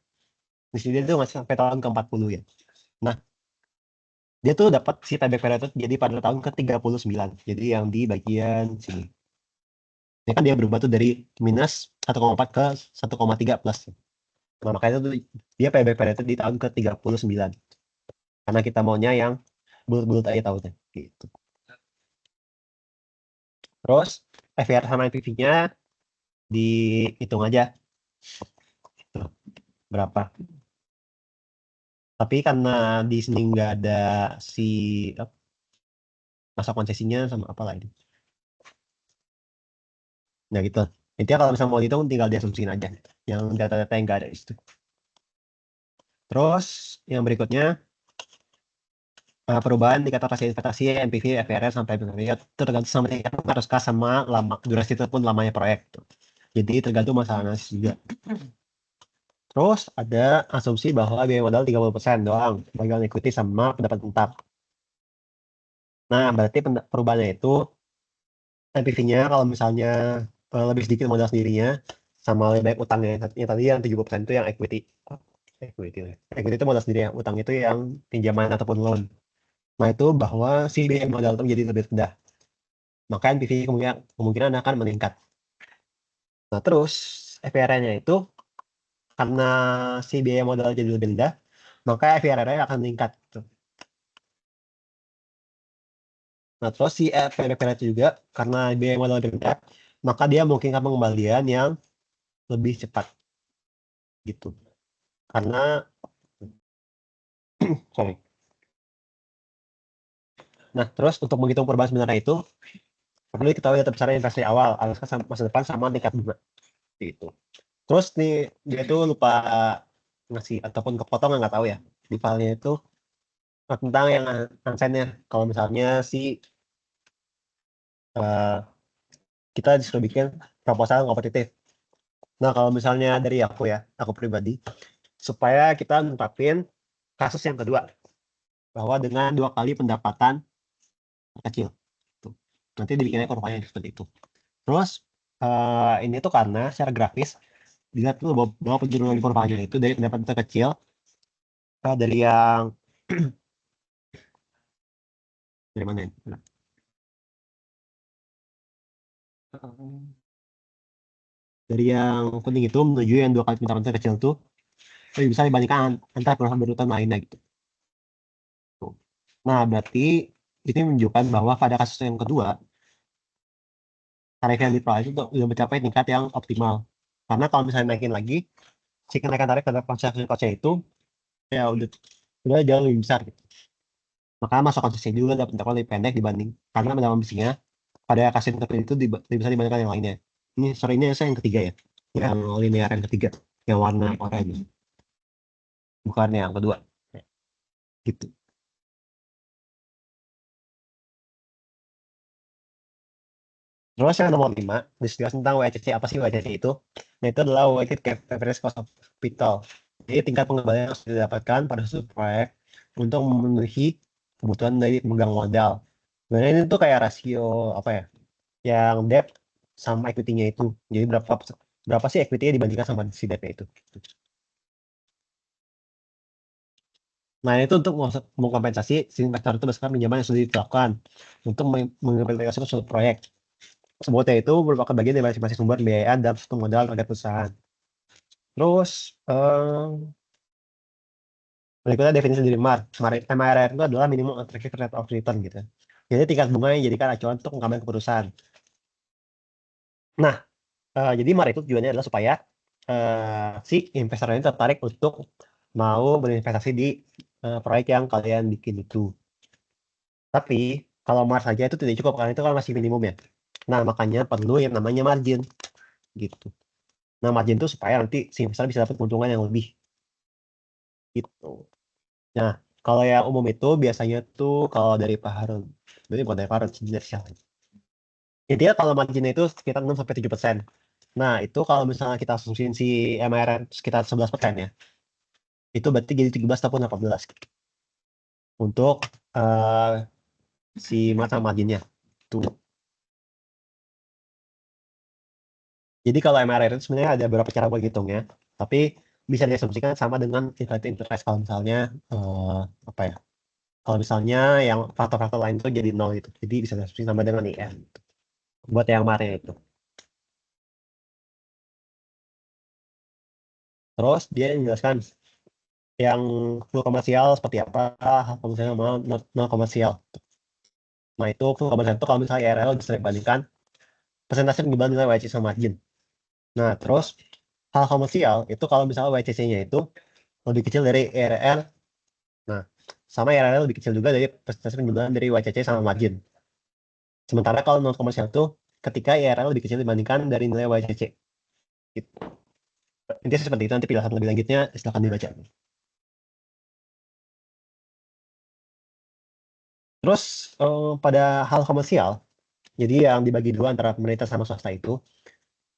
di sini itu masih sampai tahun ke 40 ya. Nah, dia tuh dapat si payback period itu jadi pada tahun ke 39. Jadi yang di bagian sini. Ini kan dia berubah tuh dari minus 1,4 ke 1,3 plus. Nah, makanya tuh dia payback period itu di tahun ke 39. Karena kita maunya yang bulut-bulut aja tahunnya gitu. Terus FVR sama NPV-nya dihitung aja tuh, berapa. Tapi karena di sini nggak ada si masa konsesinya sama apa lagi. Nah gitu. Intinya kalau misalnya mau dihitung tinggal diasumsiin aja. Yang data-data yang nggak ada di situ. Terus yang berikutnya perubahan di kata pasien investasi NPV, FRS sampai period tergantung sama harus sama lama durasi ataupun lamanya proyek. Tuh. Jadi tergantung masalah analisis juga. Terus ada asumsi bahwa biaya modal 30% doang, bagian ikuti sama pendapat tetap. Nah, berarti perubahannya itu NPV-nya kalau misalnya lebih sedikit modal sendirinya sama lebih banyak utangnya. Yang tadi yang 70% itu yang equity. Equity, equity itu modal sendiri, yang utang itu yang pinjaman ataupun loan. Nah, itu bahwa si biaya modal itu menjadi lebih rendah. Maka NPV kemungkinan akan meningkat. Nah, terus FIRR-nya itu karena si biaya modal jadi lebih rendah, maka FIRR-nya akan meningkat. Gitu. Nah, terus si FIRR itu juga karena biaya modal lebih rendah, maka dia memungkinkan pengembalian yang lebih cepat. Gitu. Karena, sorry. Nah, terus untuk menghitung perubahan sebenarnya itu, perlu diketahui data besar investasi awal, alasan masa depan sama tingkat bunga. Gitu. Terus nih, dia tuh lupa ngasih ataupun kepotong nggak tahu ya. Di filenya itu tentang yang unsigned-nya. Kalau misalnya si eh, kita disuruh bikin proposal kompetitif. Nah, kalau misalnya dari aku pribadi, supaya kita ngungkapin kasus yang kedua, bahwa dengan 2 kali pendapatan kecil. Tuh. Nanti dibikinnya kurvanya seperti itu. Terus, ini tuh karena secara grafis, dilihat tuh bahwa penurunan kurvanya itu dari pendapatan terkecil dari yang dari mana ya? Dari yang kuning itu menuju yang 2 kali pendapatan terkecil tuh lebih besar dibandingkan antar perusahaan berurutan lainnya gitu. Tuh. Nah, berarti ini menunjukkan bahwa pada kasus yang kedua, tarif yang diperoleh itu sudah mencapai tingkat yang optimal. Karena kalau misalnya naikin lagi, si kenaikan tarif pada transaksi cost itu ya udah jauh lebih besar gitu. Maka masa konsisten juga dapat lebih pendek dibanding karena dalam bisnisnya pada kasus yang terpilih itu lebih besar dibandingkan yang lainnya. Ini sorry ini saya yang ketiga ya, yang linear yang ketiga, yang warna oranye, bukan yang kedua. Gitu. Terus yang nomor 5, discuss tentang WCC. Apa sih WCC itu? Nah, itu adalah Weighted Average Cost of Capital. Jadi tingkat pengembalian yang harus didapatkan pada suatu proyek untuk memenuhi kebutuhan dari pemegang modal. Sebenarnya ini tuh kayak rasio apa ya? Yang debt sama equity-nya itu. Jadi berapa sih equity-nya dibandingkan sama si debt-nya itu. Nah, itu untuk mengkompensasi si investor itu berdasarkan pinjaman yang sudah ditetapkan untuk mengimplementasikan suatu proyek. Semuanya itu merupakan bagian dari masing-masing sumber pembiayaan dalam suatu modal pada perusahaan. Terus, berikutnya definisi dari MAR. MARR itu adalah minimum attractive rate of return gitu. Jadi tingkat bunga yang dijadikan acuan untuk mengambil keputusan. Nah, jadi MAR itu tujuannya adalah supaya si investor ini tertarik untuk mau berinvestasi di proyek yang kalian bikin itu. Tapi kalau MAR saja itu tidak cukup karena itu kan masih minimum ya. Nah, makanya perlu yang namanya margin gitu. Nah, margin itu supaya nanti si investor bisa dapat keuntungan yang lebih gitu. Nah, kalau yang umum itu biasanya tuh kalau dari Pak Harun. Berarti bukan dari Pak Harun, dari siapa? Intinya kalau marginnya itu sekitar 6-7%. Nah, itu kalau misalnya kita asumsiin si MRR sekitar 11% ya. Itu berarti jadi 17 ataupun 18 untuk eh, si masa marginnya. Tuh. Jadi kalau MRR itu sebenarnya ada beberapa cara buat hitungnya. Tapi bisa diasumsikan sama dengan tingkat interest kalau misalnya apa ya? Kalau misalnya yang faktor-faktor lain itu jadi nol itu. Jadi bisa diasumsikan sama dengan IR. Buat yang kemarin itu. Terus dia menjelaskan yang full komersial seperti apa, komersial sama non komersial. Nah, itu full komersial itu kalau misalnya IRL bisa dibandingkan persentase penjualan nilai WC sama margin. Nah, terus hal komersial itu kalau misalnya WCC-nya itu lebih kecil dari IRR. Nah, sama IRL lebih kecil juga dari persentase penjualan dari WCC sama margin. Sementara kalau non komersial itu ketika IRL lebih kecil dibandingkan dari nilai WCC. Gitu. Intinya seperti itu, nanti penjelasan lebih lanjutnya silahkan dibaca. Terus pada hal komersial, jadi yang dibagi dua antara pemerintah sama swasta itu,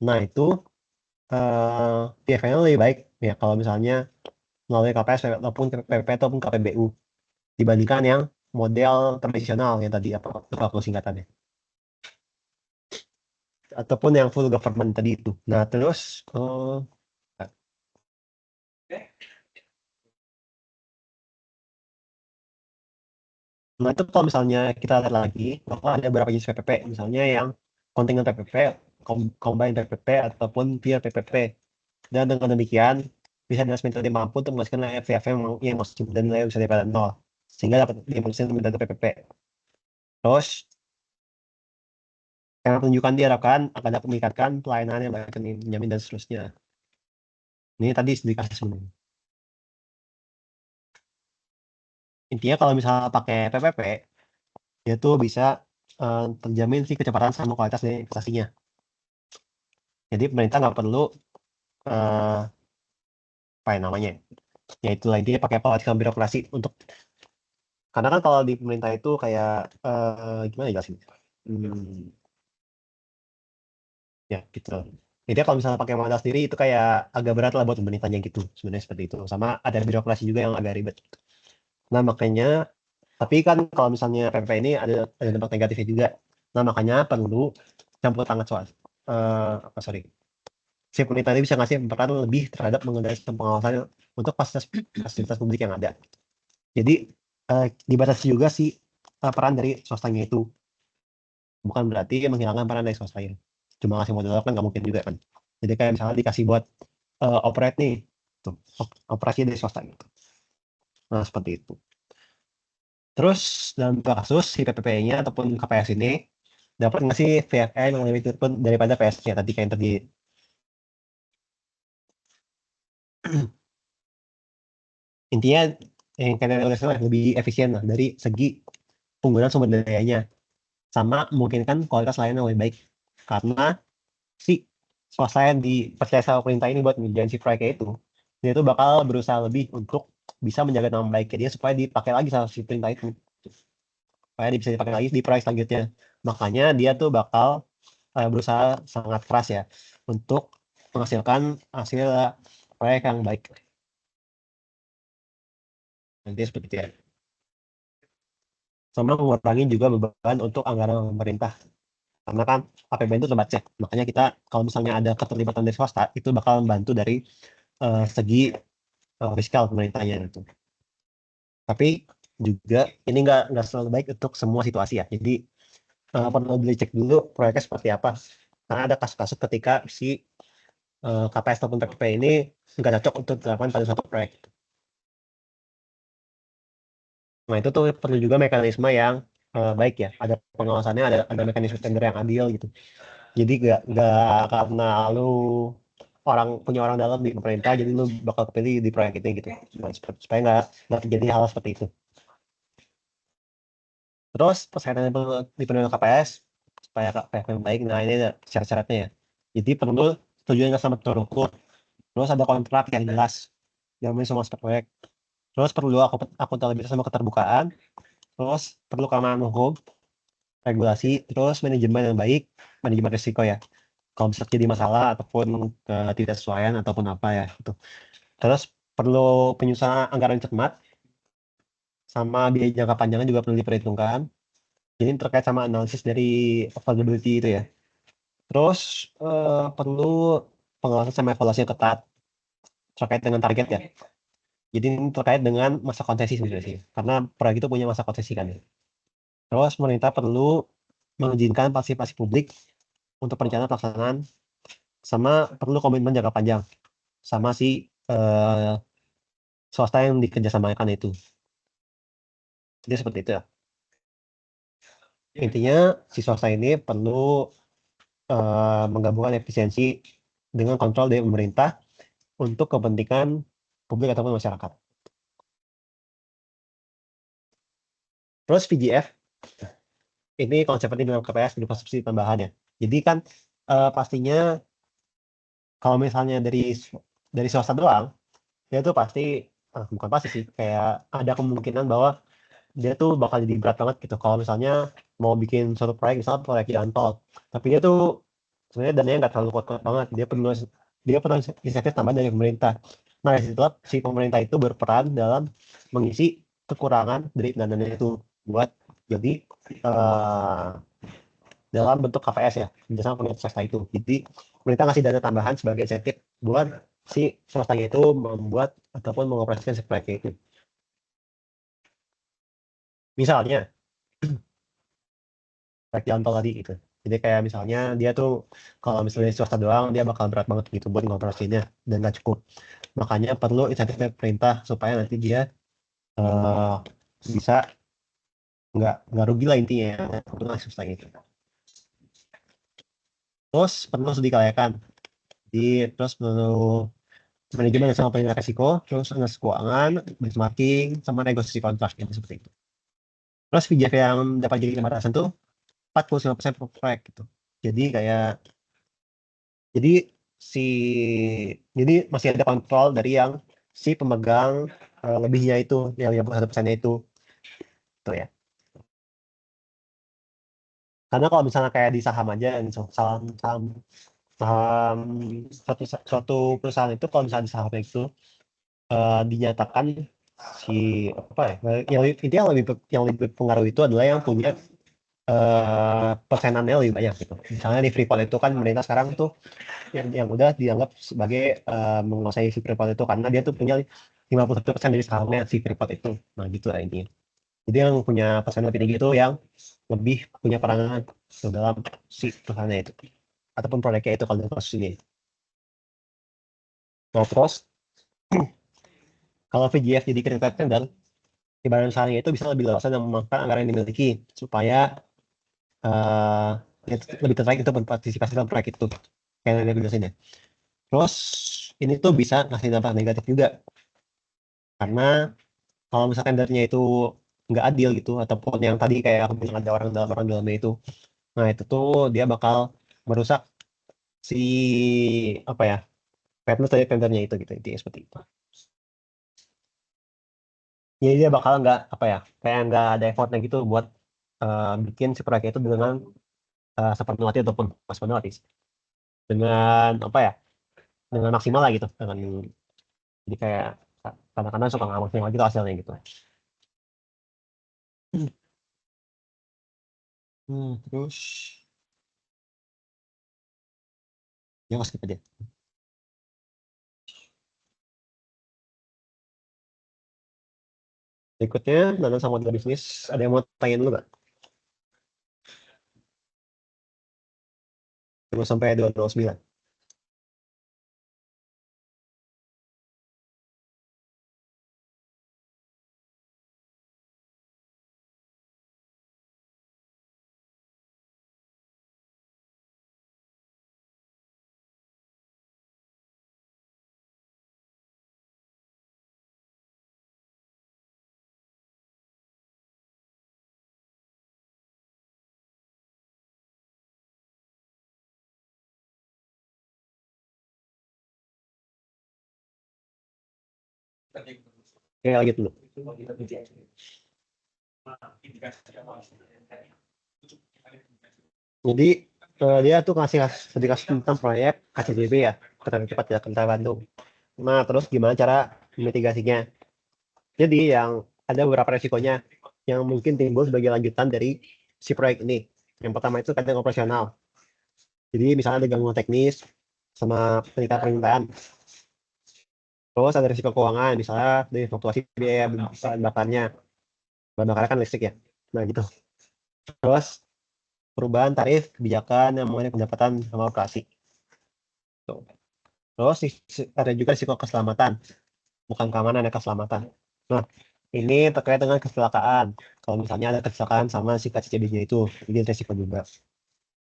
nah itu PFN lebih baik ya kalau misalnya melalui KPS ataupun PP ataupun KPBU dibandingkan yang model tradisional yang tadi apa aku singkatannya, ataupun yang full government tadi itu. Nah terus nah itu kalau misalnya kita lihat lagi bahwa ada beberapa jenis PPP, misalnya yang kontingen PPP, combine PPP ataupun pure PPP. Dan dengan demikian bisa dinas menjadi mampu untuk menghasilkan FVF yang masih dan nilai bisa daripada nol, sehingga dapat dimaksudkan metode PPP. Terus karena penunjukan diharapkan akan dapat meningkatkan pelayanan yang baik, menjamin dan seterusnya. Ini tadi dikasih sebenarnya. Intinya kalau misalnya pakai PPP, dia tuh bisa terjamin sih kecepatan sama kualitas dari investasinya. Jadi pemerintah nggak perlu apa yang namanya, yaitu intinya pakai pelatihan birokrasi untuk, karena kan kalau di pemerintah itu kayak gimana jelasin? Ya gitu. Jadi kalau misalnya pakai modal sendiri itu kayak agak berat lah buat pemerintahnya gitu. Sebenarnya seperti itu. Sama ada birokrasi juga yang agak ribet. Nah makanya, tapi kan kalau misalnya PPP ini ada dampak negatifnya juga. Nah makanya perlu campur tangan soal. Sorry. Si pemerintah ini bisa ngasih peran lebih terhadap mengenai sistem pengawasan untuk fasilitas publik yang ada. Jadi dibatasi juga sih peran dari swastanya itu. Bukan berarti menghilangkan peran dari swastanya. Cuma ngasih modal kan nggak mungkin juga kan. Jadi kayak misalnya dikasih buat operate nih, tuh, operasi dari swasta gitu. Nah seperti itu. Terus dalam kasus si PPP-nya ataupun KPS ini dapat nggak sih VFN yang lebih turun daripada PS-nya tadi kayak yang tadi. Intinya yang kalian udah salah lebih efisien lah dari segi penggunaan sumber dayanya, sama memungkinkan kualitas layanan yang lebih baik, karena si swasta yang dipercaya sama pemerintah ini buat ngerjain si proyeknya itu, dia tuh bakal berusaha lebih untuk bisa menjaga nama baiknya dia supaya dipakai lagi sama si pemerintah itu, supaya bisa dipakai lagi di proyek selanjutnya. Makanya dia tuh bakal berusaha sangat keras ya untuk menghasilkan hasil proyek yang baik. Nanti seperti itu ya. Sama mengurangi juga beban untuk anggaran pemerintah. Karena kan APBN itu terbatas ya. Makanya kita kalau misalnya ada keterlibatan dari swasta, itu bakal membantu dari segi fiskal pemerintahnya itu. Tapi juga ini nggak selalu baik untuk semua situasi ya. Jadi perlu dicek dulu proyeknya seperti apa. Karena ada kasus-kasus ketika si KPS ataupun PPP ini nggak cocok untuk dilakukan pada suatu proyek. Nah itu tuh perlu juga mekanisme yang baik ya. Ada pengawasannya, ada mekanisme tender yang adil gitu. Jadi nggak karena lu punya orang dalam di pemerintah, jadi lu bakal kepilih di proyek itu gitu. Nah, supaya nggak terjadi hal seperti itu. Terus persyaratan di penerima KPS supaya KPS yang baik. Nah ini ada syarat-syaratnya ya. Jadi perlu tujuan yang sama terukur. Terus ada kontrak yang jelas, yang semua aspek proyek. Terus perlu akuntabilitas sama keterbukaan. Terus perlu keamanan hukum, regulasi, terus manajemen yang baik, manajemen risiko ya. Kalau bisa jadi masalah ataupun ketidaksesuaian ataupun apa ya itu. Terus perlu penyusunan anggaran cermat, sama biaya jangka panjangnya juga perlu diperhitungkan. Jadi terkait sama analisis dari affordability itu ya. Terus perlu pengawasan sama evaluasi yang ketat terkait dengan target ya. Jadi ini terkait dengan masa konsesi sebenarnya sih. Karena proyek itu punya masa konsesi kan ya. Terus pemerintah perlu mengizinkan partisipasi publik untuk perencanaan pelaksanaan, sama perlu komitmen jangka panjang sama si swasta yang dikerjasamakan itu. Jadi seperti itu ya. Intinya si swasta ini perlu menggabungkan efisiensi dengan kontrol dari pemerintah untuk kepentingan publik ataupun masyarakat. Terus VGF ini konsepnya dalam KPS berupa subsidi tambahan ya. Jadi kan pastinya kalau misalnya dari swasta doang, dia tuh pasti bukan pasti sih, kayak ada kemungkinan bahwa dia tuh bakal jadi berat banget gitu. Kalau misalnya mau bikin suatu proyek, misalnya proyek jalan tol, tapi dia tuh sebenarnya dananya nggak terlalu kuat banget. Dia perlu insentif tambahan dari pemerintah. Nah, disitulah si pemerintah itu berperan dalam mengisi kekurangan dari dananya itu. buat jadi dalam bentuk KPS ya, kerjasama pemerintah swasta itu. Jadi pemerintah ngasih dana tambahan sebagai insentif buat si swastanya itu membuat ataupun mengoperasikan si proyeknya itu. Misalnya proyek jalan tol tadi gitu. Jadi kayak misalnya dia tuh kalau misalnya swasta doang dia bakal berat banget gitu buat ngoperasinya dan nggak cukup. Makanya perlu insentif dari pemerintah supaya nanti dia eh, bisa nggak rugi lah intinya ya untuk swasta itu. Terus perlu studi kelayakan. Jadi terus perlu manajemen sama pengendalian resiko, terus analisis keuangan, benchmarking, sama negosiasi kontrak gitu seperti itu. Terus VJF yang dapat jadi pembatasan tuh 45% per proyek gitu. Jadi kayak jadi si jadi masih ada kontrol dari yang si pemegang lebihnya itu yang 51%-nya itu tuh ya. Karena kalau misalnya kayak di saham aja, saham saham saham suatu perusahaan itu kalau misalnya di saham itu dinyatakan si apa ya yang intinya yang lebih pengaruh itu adalah yang punya persenannya lebih banyak gitu. Misalnya di Freeport itu kan pemerintah sekarang tuh yang udah dianggap sebagai menguasai si Freeport itu karena dia tuh punya 51% dari sahamnya si Freeport itu. Nah gitu lah ini. Jadi yang punya persen lebih tinggi itu yang lebih punya peranan dalam si perusahaannya itu ataupun proyeknya itu kalau dalam kasus ini. Nah terus kalau VGF jadi kredit tender, si badan usahanya itu bisa lebih leluasa dan memanfaatkan anggaran yang dimiliki supaya eh lebih tertarik untuk berpartisipasi dalam proyek itu. Kayak yang dari ya. Terus ini tuh bisa ngasih dampak negatif juga karena kalau misalkan tendernya itu nggak adil gitu ataupun yang tadi kayak aku bilang ada orang dalamnya itu, nah itu tuh dia bakal merusak si apa ya fairness dari tendernya itu gitu intinya seperti itu. Jadi dia bakal nggak apa ya kayak nggak ada effortnya gitu buat bikin si proyek itu dengan sepenuh hati ataupun pas sepenuh hati sih. Dengan apa ya dengan maksimal lah gitu dengan jadi kayak kadang-kadang suka nggak maksimal gitu hasilnya gitu. Terus ya nggak skip aja. Berikutnya dalam sama model bisnis ada yang mau tanya dulu nggak? 5 sampai 209. Oke lanjut dulu. Jadi dia tuh ngasih sedikit tentang proyek KCJB ya kereta cepat Jakarta Bandung. Nah terus gimana cara mitigasinya? Jadi yang ada beberapa resikonya yang mungkin timbul sebagai lanjutan dari si proyek ini. Yang pertama itu kadang operasional. Jadi misalnya ada gangguan teknis sama peningkatan permintaan. Terus ada risiko keuangan, misalnya dari fluktuasi biaya bahan bakarnya. Bahan bakarnya kan listrik ya. Nah gitu. Terus perubahan tarif kebijakan yang mengenai pendapatan sama operasi. Tuh. Terus ada juga risiko keselamatan, bukan keamanan ya keselamatan. Nah, ini terkait dengan kecelakaan. Kalau misalnya ada kecelakaan sama si KCCB-nya itu, jadi risiko juga.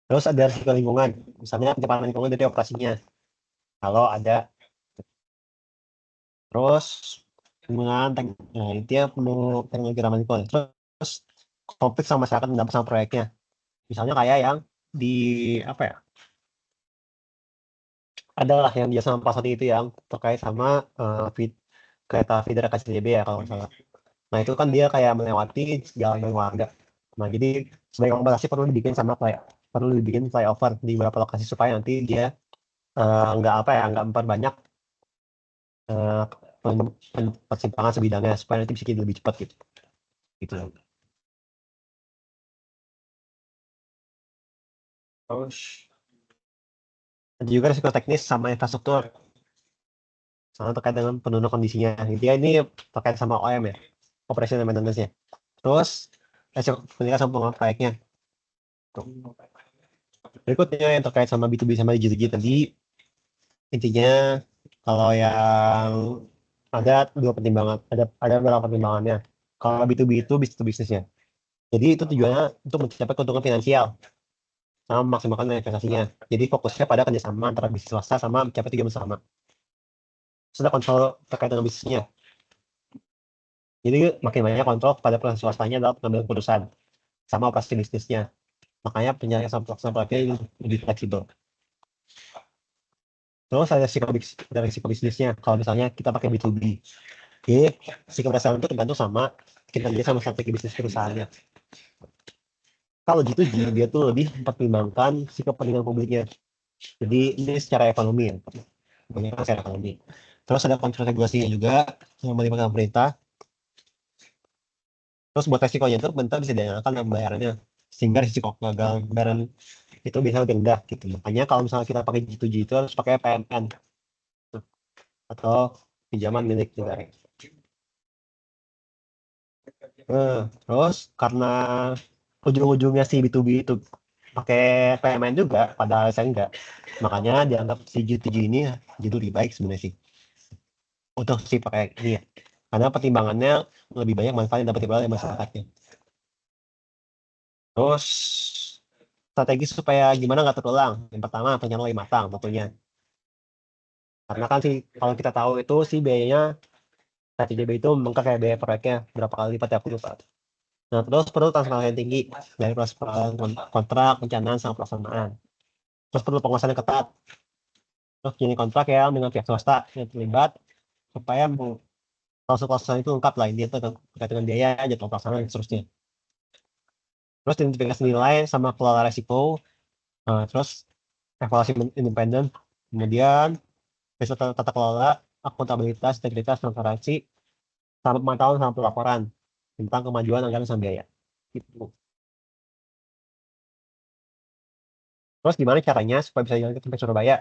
Terus ada risiko lingkungan, misalnya pencemaran lingkungan dari operasinya. Kalau ada, terus dengan nah, intinya perlu teknologi ramah lingkungan. Terus konflik sama masyarakat mendapat sama proyeknya. Misalnya kayak yang di apa ya? Adalah yang dia sama Pak Sony itu yang terkait sama kereta feeder KCJB ya kalau nggak salah. Nah itu kan dia kayak melewati jalan dari warga. Nah jadi sebagai kompensasi perlu dibikin flyover di beberapa lokasi supaya nanti dia nggak apa ya nggak memperbanyak eh, persimpangan sebidangnya supaya nanti bisa jadi lebih cepat gitu. Gitu. Terus ada juga risiko teknis sama infrastruktur, sama terkait dengan penurunan kondisinya. Intinya ini terkait sama OM ya, operation and maintenance-nya. Terus risiko peningkatan sama pengelolaan proyeknya. Berikutnya yang terkait sama B2B sama digital tadi, intinya kalau yang ada dua pertimbangan, ada beberapa pertimbangannya. Kalau B2B itu bisnis to bisnisnya. Jadi itu tujuannya untuk mencapai keuntungan finansial sama memaksimalkan investasinya. Jadi fokusnya pada kerjasama antara bisnis swasta sama mencapai tujuan bersama. Sudah kontrol terkait dengan bisnisnya. Jadi makin banyak kontrol pada peran swastanya dalam pengambilan keputusan sama operasi bisnisnya. Makanya penyelesaian sama pelaksanaan proyeknya lebih fleksibel. Terus ada risiko bisnisnya. Kalau misalnya kita pakai B2B, jadi risiko keberhasilan itu tergantung sama kinerja sama strategi bisnis perusahaannya. Kalau G2G, dia tuh lebih mempertimbangkan si kepentingan publiknya. Jadi ini secara ekonomi ya, banyak secara ekonomi. Terus ada kontrol regulasinya juga yang melibatkan pemerintah. Terus buat resikonya itu pemerintah bisa diandalkan dalam bayarannya, sehingga risiko gagal bayaran itu bisa lebih rendah gitu. Makanya kalau misalnya kita pakai G2G itu harus pakai PMN atau pinjaman milik negara. Terus karena ujung-ujungnya si B2B itu pakai PMN juga, padahal saya enggak. Makanya dianggap si G2G ini jadi lebih baik sebenarnya sih untuk si pakai ini ya. Karena pertimbangannya lebih banyak manfaat yang dapat diperoleh oleh masyarakatnya. Terus strategi supaya gimana nggak terulang. Yang pertama perencanaan lebih matang tentunya. Karena kan sih kalau kita tahu itu sih biayanya TTJB itu membengkak kayak biaya proyeknya berapa kali lipat ya aku lupa. Nah, terus perlu transparansi yang tinggi dari proses kontrak, perencanaan, sama pelaksanaan. Terus perlu penguasaan yang ketat. Terus jenis kontrak ya dengan pihak swasta yang terlibat supaya klausul-klausul itu lengkap lah. Intinya itu terkait dengan biaya, jadwal pelaksanaan, dan seterusnya. Terus identifikasi nilai sama kelola resiko. Terus evaluasi independen. Kemudian besok tata kelola, akuntabilitas, integritas, transparansi, sama pemantauan sama pelaporan tentang kemajuan anggaran sama biaya. Gitu. Terus gimana caranya supaya bisa jalan sampai Surabaya,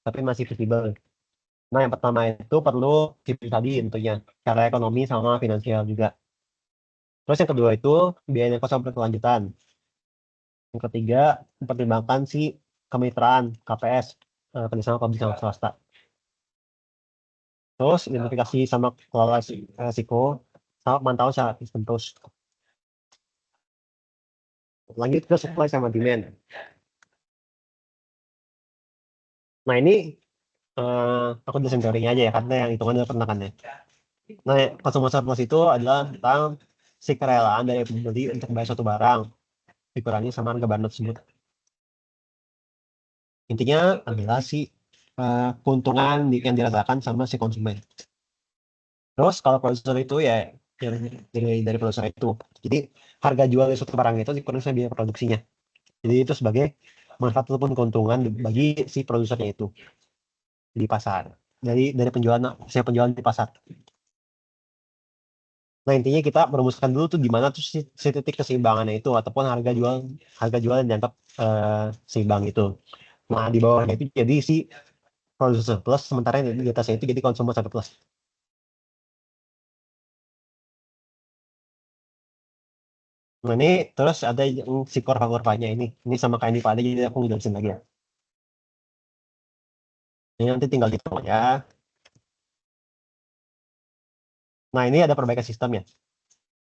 tapi masih visible? Nah, yang pertama itu perlu tips tadi tentunya, cara ekonomi sama finansial juga. Terus yang kedua itu biaya yang kosong berkelanjutan. Yang ketiga, mempertimbangkan si kemitraan KPS, kerjasama publik sama swasta. Terus identifikasi sama kelola risiko, sama pemantauan secara sistem terus. Lanjut ke supply sama demand. Nah ini aku jelasin teorinya aja ya, karena yang hitungannya penekannya. Nah, consumer surplus itu adalah tentang si kerelaan dari pembeli untuk bayar suatu barang dikurangi sama harga barang tersebut. Intinya adalah si keuntungan yang dirasakan sama si konsumen. Terus kalau produser itu ya dari produser itu. Jadi harga jual dari suatu barang itu dikurangi sama biaya produksinya. Jadi itu sebagai manfaat ataupun keuntungan bagi si produsernya itu di pasar. Dari penjualan saya penjualan di pasar. Nah, intinya kita merumuskan dulu tuh di mana tuh si titik keseimbangannya itu ataupun harga jual yang dianggap seimbang itu. Nah, di bawahnya itu jadi si producer surplus, sementara yang di atasnya itu jadi consumer surplus. Nah, ini terus ada yang si kurva-kurvanya ini. Ini sama kayak ini Pak, jadi aku jelasin lagi ya. Ini nanti tinggal dihitung ya. Nah, ini ada perbaikan sistemnya.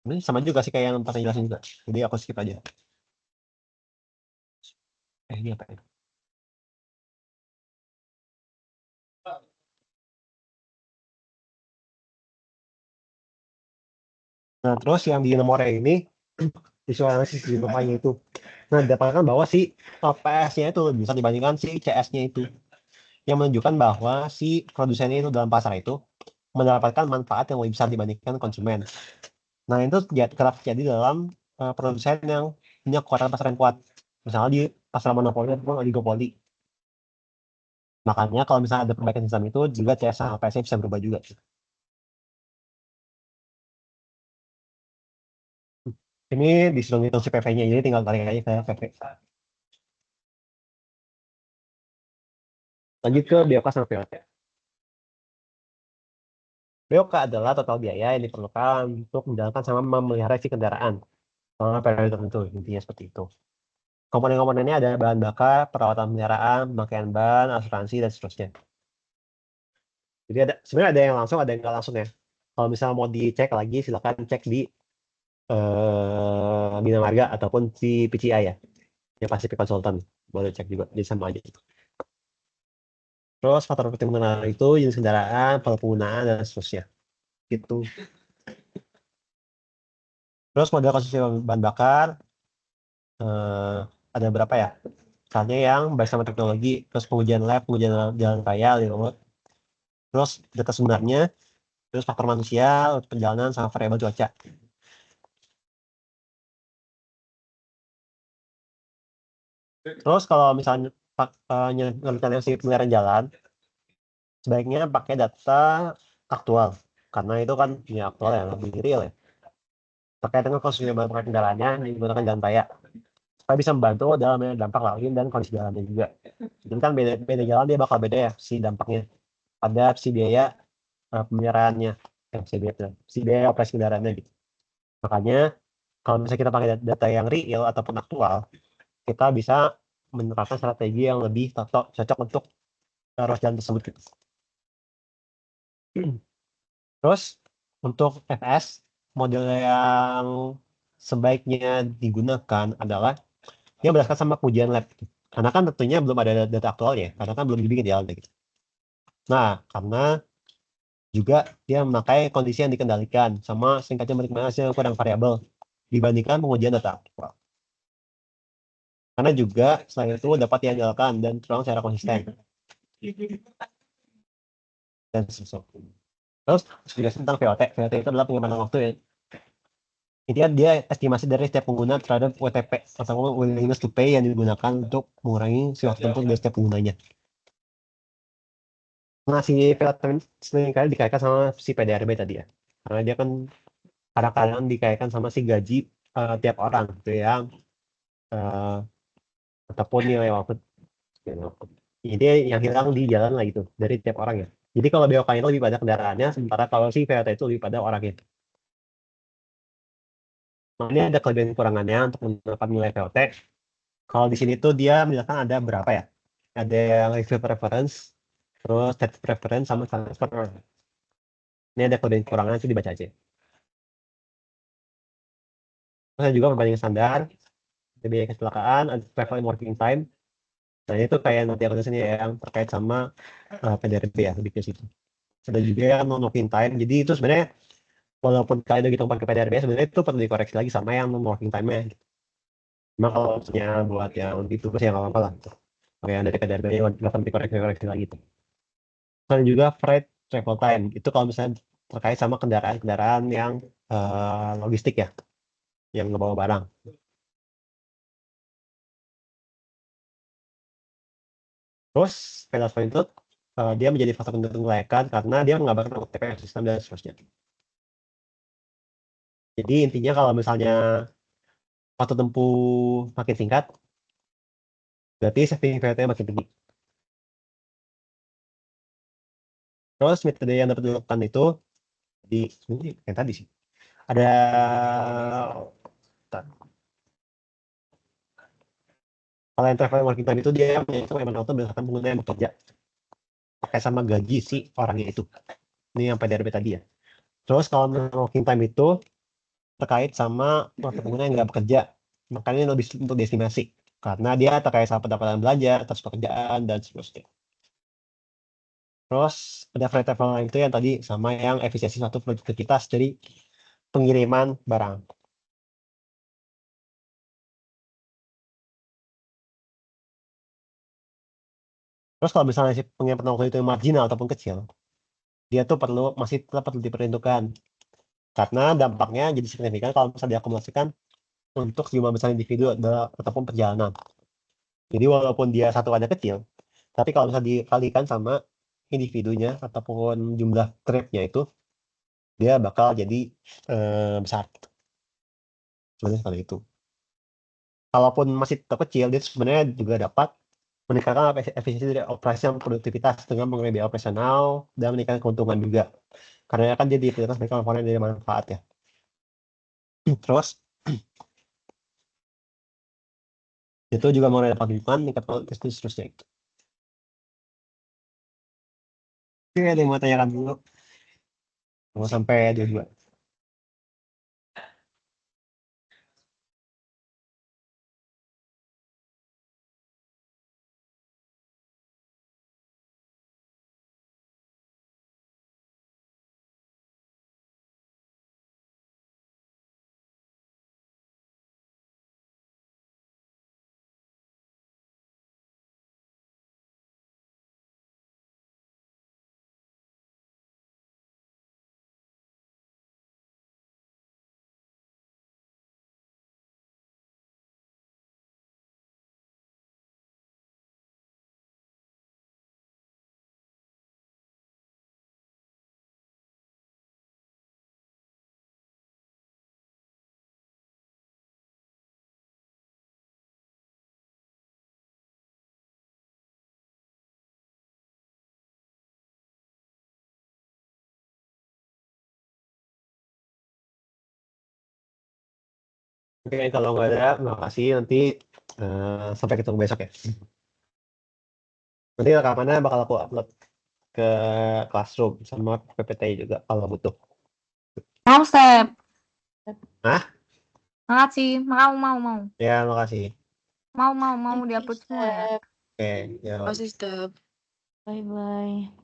Ini sama juga sih kayak yang pas jelasin juga. Jadi aku skip aja. Ini apa ya? Nah, terus yang di nomornya ini visual analisis di bawahnya itu. Nah, didapatkan bahwa si PS-nya itu lebih besar dibandingkan si CS-nya itu. Yang menunjukkan bahwa si produsennya itu dalam pasar itu mendapatkan manfaat yang lebih besar dibandingkan konsumen. Nah, itu kerap terjadi dalam produsen yang punya kekuatan pasar yang kuat. Misalnya di pasar monopoli ataupun oligopoli. Makanya kalau misalnya ada perbaikan sistem itu juga CS sama PS-nya bisa berubah juga. Ini disuruh ngitung si PV-nya, jadi tinggal tarik aja ke PV. Lanjut ke BOK sama POT. BOK adalah total biaya yang diperlukan untuk menjalankan sama memelihara si kendaraan selama periode tertentu. Intinya seperti itu. Komponen-komponennya ada bahan bakar, perawatan kendaraan, pemakaian ban, asuransi, dan seterusnya. Jadi sebenarnya ada yang langsung, ada yang nggak langsung ya. Kalau misalnya mau dicek lagi, silakan cek di Bina Marga ataupun di PCI ya, yang Pacific Consultant. Boleh cek juga, di sama aja. Terus faktor pertimbangan itu jenis kendaraan, pola penggunaan, dan seterusnya. Gitu. Terus model konsumsi bahan bakar, eh, ada berapa ya? Misalnya yang bersama teknologi, terus pengujian lab, pengujian jalan raya, remote, terus data sebenarnya, terus faktor manusia, perjalanan, sama variabel cuaca. Terus kalau misalnya rencana si pemeliharaan jalan, sebaiknya pakai data aktual, karena itu kan ya aktual ya, lebih real ya. Terkait dengan konsumsi bahan bakar kendaraannya yang digunakan jalan raya, supaya bisa membantu dalam dampak lain dan kondisi jalannya juga. Jadi kan beda, beda jalan dia bakal beda ya si dampaknya. Ada si biaya pemeliharaannya, si biaya operasi kendaraannya gitu. Makanya kalau misalnya kita pakai data yang real ataupun aktual, kita bisa menerapkan strategi yang lebih cocok untuk ruas jalan tersebut gitu. Terus untuk FS, model yang sebaiknya digunakan adalah yang berdasarkan sama ujian lab. Karena kan tentunya belum ada data aktualnya, karena kan belum dibikin jalan gitu. Nah, karena juga dia memakai kondisi yang dikendalikan sama singkatnya hasil kurang variabel dibandingkan pengujian data aktual. Karena juga selain itu dapat diandalkan dan terulang secara konsisten dan seterusnya. Terus juga tentang VOT. VOT itu adalah pengembangan waktu ya. Intinya dia estimasi dari setiap pengguna terhadap WTP atau willingness to pay yang digunakan untuk mengurangi si waktu tempuh dari setiap penggunanya. Nah, si VOT seringkali dikaitkan sama si PDRB tadi ya. Karena dia kan kadang-kadang dikaitkan sama si gaji tiap orang gitu yang uh, ataupun nilai waktu. Jadi yang hilang di jalan lah itu dari tiap orang ya. Jadi kalau BOK itu lebih pada kendaraannya, sementara kalau si VOT itu lebih pada orangnya. Nah, ini ada kelebihan kekurangannya untuk menentukan nilai VOT. Kalau di sini tuh dia misalkan ada berapa ya? Ada yang review preference, terus state preference, sama transfer. Ini ada kelebihan kekurangannya itu dibaca aja. Terus ada juga perbandingan standar, ada biaya kecelakaan, ada travel working time. Nah itu kayak nanti aku sini yang terkait sama PDRB ya, lebih ke situ. Ada juga yang non-working time. Jadi itu sebenarnya walaupun kalian udah gitu pakai PDRB, sebenarnya itu perlu dikoreksi lagi sama yang non-working time-nya. Cuma kalau misalnya buat yang itu pasti yang apa-apa lah. Kayak yang dari PDRB nggak perlu dikoreksi lagi. Dan juga freight travel time. Itu kalau misalnya terkait sama kendaraan-kendaraan yang logistik ya, yang ngebawa barang. Terus Velas Point itu dia menjadi faktor penentu kelayakan karena dia mengabarkan OTP sistem dan seterusnya. Jadi intinya kalau misalnya waktu tempuh makin singkat, berarti saving VT makin tinggi. Terus metode yang dapat dilakukan itu di ini yang tadi sih. Ada bentar. Kalau yang travel working time itu dia menghitung memang auto berdasarkan pengguna yang bekerja pakai sama gaji si orangnya itu. Ini yang PDRB tadi ya. Terus kalau working time itu terkait sama waktu pengguna yang nggak bekerja, makanya ini lebih untuk diestimasi karena dia terkait sama pendapatan belanja atas pekerjaan dan seterusnya. Terus ada freight travel itu yang tadi sama yang efisiensi suatu produktivitas dari pengiriman barang. Terus kalau misalnya si pengiriman waktu itu marginal ataupun kecil, dia tuh masih tetap perlu diperhitungkan karena dampaknya jadi signifikan kalau misalnya diakumulasikan untuk jumlah besar individu ataupun perjalanan. Jadi walaupun dia satuannya kecil, tapi kalau misalnya dikalikan sama individunya ataupun jumlah tripnya itu, dia bakal jadi besar. Sebenarnya seperti itu. Kalaupun masih tetap kecil, dia sebenarnya juga dapat meningkatkan efisiensi dari operasi dan produktivitas dengan mengurangi biaya operasional dan meningkatkan keuntungan juga. Karena kan jadi prioritas mereka komponen dari manfaat ya. Terus itu juga mengurangi dampak lingkungan, meningkatkan kualitas dan seterusnya. Oke, ada yang mau tanyakan dulu? Mau sampai 22. Oke, kalau nggak ada, makasih. Nanti sampai ketemu besok ya. Nanti rekamannya bakal aku upload ke Classroom sama PPT juga kalau butuh. Mau, Step. Hah? Makasih. Mau. Ya, makasih. Mau diupload semua ya. Oke, ya. Masih step. Bye-bye.